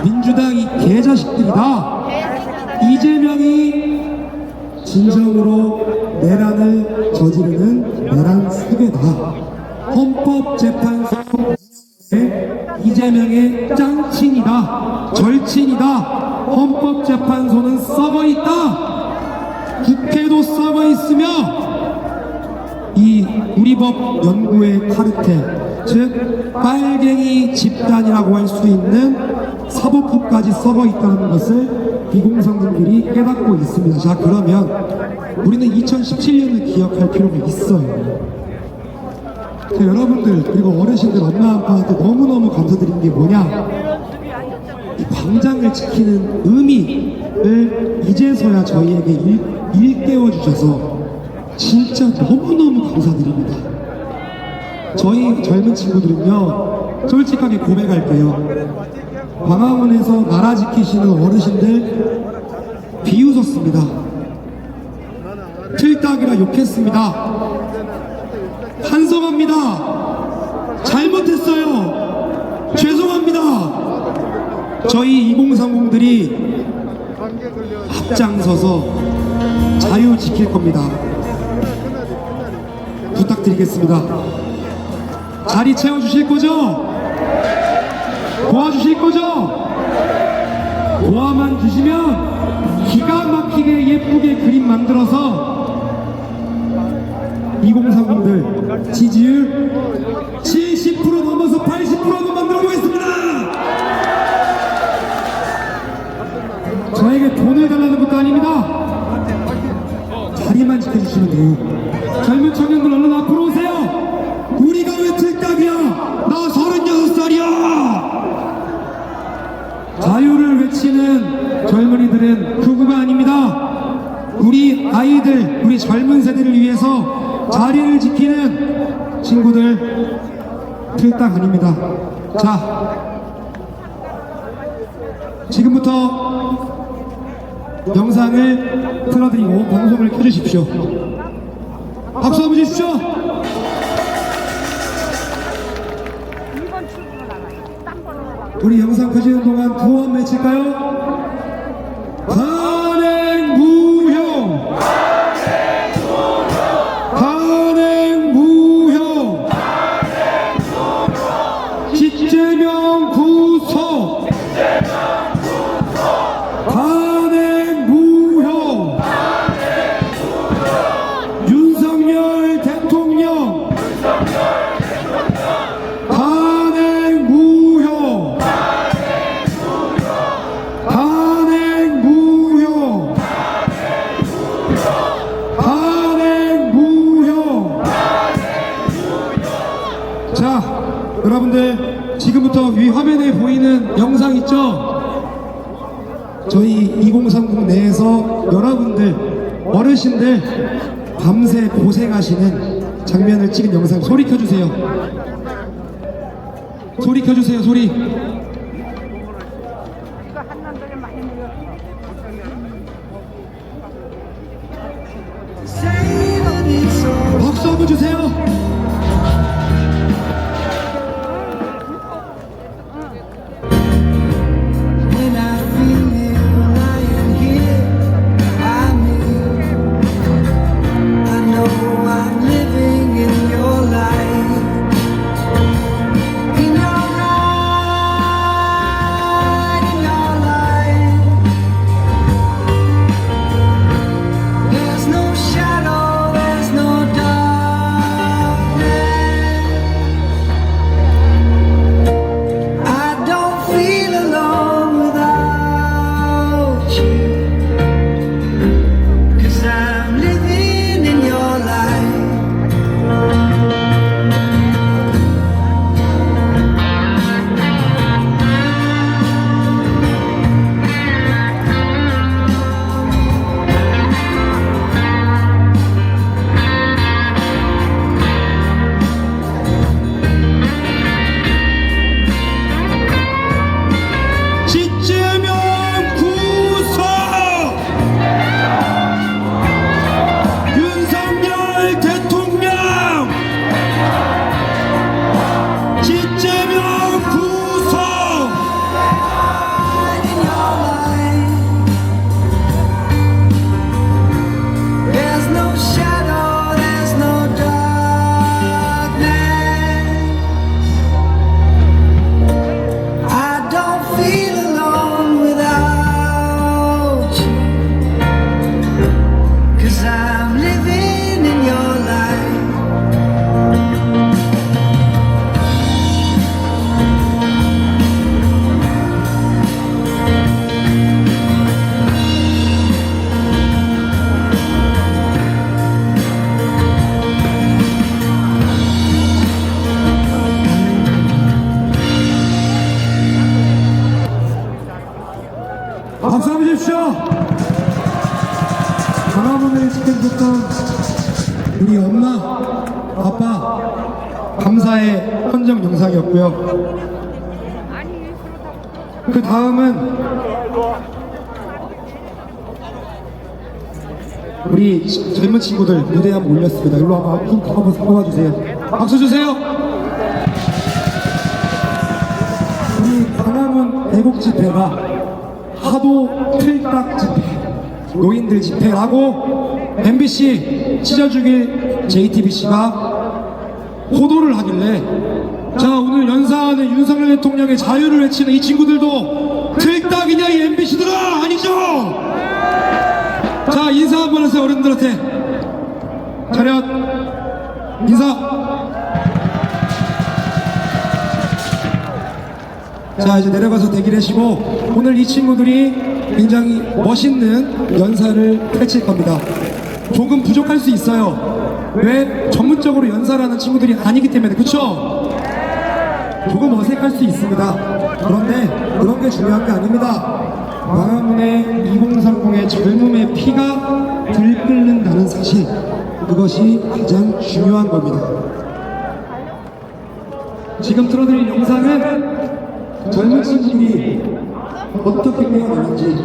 민주당 이 개자식들이다. 이재명이 진정으로 내란을 저지르는 내란 세계다. 헌법재판소 이재명의 짱친이다, 절친이다. 헌법재판소는 썩어있다. 국회도 썩어있으며 이 우리법 연구의 카르텔, 즉 빨갱이 집단이라고 할 수 있는 사법부까지 썩어있다는 것을 2030들이 깨닫고 있습니다. 자, 그러면 우리는 2017년을 기억할 필요가 있어요. 여러분들 그리고 어르신들, 엄마 아빠한테 너무너무 감사드린 게 뭐냐, 이 광장을 지키는 의미를 이제서야 저희에게 일깨워 주셔서 진짜 너무너무 감사드립니다. 저희 젊은 친구들은요, 솔직하게 고백할게요. 광화문에서 나라 지키시는 어르신들 비웃었습니다. 틀딱이라 욕했습니다. 반성합니다. 잘못했어요. 죄송합니다. 저희 2030들이 앞장서서 자유 지킬 겁니다. 부탁드리겠습니다. 자리 채워주실 거죠? 도와주실 거죠? 도와만 주시면 기가 막히게 예쁘게 그림 만들어서 2030들 지지율 70% 넘어서 80%도 만들어 보겠습니다. 저에게 돈을 달라는 것도 아닙니다. 자리만 지켜주시면 돼요. 젊은 청년들 얼른 앞으로 오세요. 우리가 왜 틀딱이야? 나 36살이야. 자유를 외치는 젊은이들은 극우가 아닙니다. 우리 아이들, 우리 젊은 세대를 위해서 자리를 지키는 친구들 틀딱 아닙니다. 자, 지금부터 영상을 틀어드리고 방송을 켜주십시오. 박수 한번 주십시오. 우리 영상 켜지는 동안 구호 한번 외칠까요? 탄핵 무효! 탄핵 무효! 이재명 구속! 탄핵 무효! 윤석열 대통령! 탄핵 무효! 탄핵 무효! 탄핵 무효! 자, 여러분들 지금부터 위 화면에 보이는 영상 있죠? 저희 2030 내에서 여러분들, 어르신들 밤새 고생하시는 장면을 찍은 영상. 소리 켜주세요. 소리 켜주세요. 소리. 박수 한번 주세요. 박수 한번 주십시오. 광화문을 지켜주셨던 우리 엄마, 아빠 감사의 헌정 영상이었고요. 그 다음은 우리 젊은 친구들 무대에 한번 올렸습니다. 일로 한번 뽑아주세요. 박수 주세요. 우리 광화문 애국 집회가 하도 틀딱 집회, 노인들 집회라고 MBC 찢어주길 JTBC가 호도를 하길래, 자, 오늘 연사하는 윤석열 대통령의 자유를 외치는 이 친구들도 틀딱이냐 이 MBC들아, 아니죠? 자, 인사 한번 하세요. 어른들한테 차렷 인사. 자, 이제 내려가서 대기하시고 오늘 이 친구들이 굉장히 멋있는 연사를 펼칠 겁니다. 조금 부족할 수 있어요. 왜? 전문적으로 연사를 하는 친구들이 아니기 때문에. 그쵸? 조금 어색할 수 있습니다. 그런데 그런 게 중요한 게 아닙니다. 광화문의 2030의 젊음의 피가 들끓는다는 사실, 그것이 가장 중요한 겁니다. 지금 틀어드린 영상은 젊은 친구들이 어떻게 태어났는지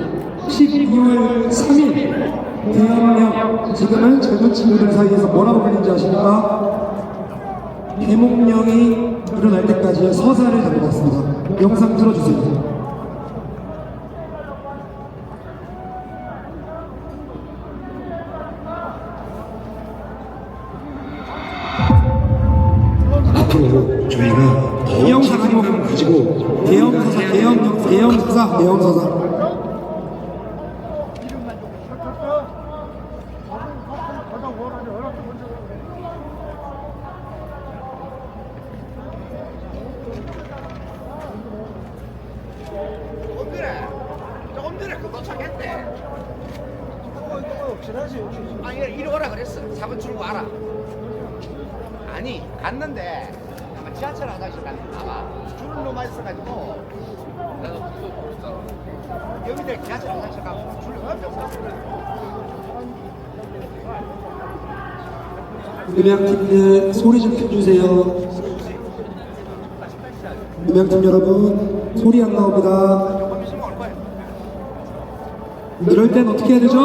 12월 3일 대한명, 지금은 젊은 친구들 사이에서 뭐라고 불리는지 아십니까? 대목령이 일어날 때까지의 서사를 담아봤습니다. 영상 틀어주세요. 앞으로 저희가 대형 사상을 가지고 대형 서사. 조금 전에 그 도착했대. 아니 이리 오라 그랬어. 4번 출구 알아. 아니 갔는데 아마 지하철 화장실 갔는데 아마 줄을 너무 많이 써가지고 여기들 지하철 화장실 가면 줄을 엄청 섰어. 음향팀들 소리 좀 켜주세요. 음향팀 여러분, 소리 안 나옵니다. 이럴 땐 어떻게 해야 되죠?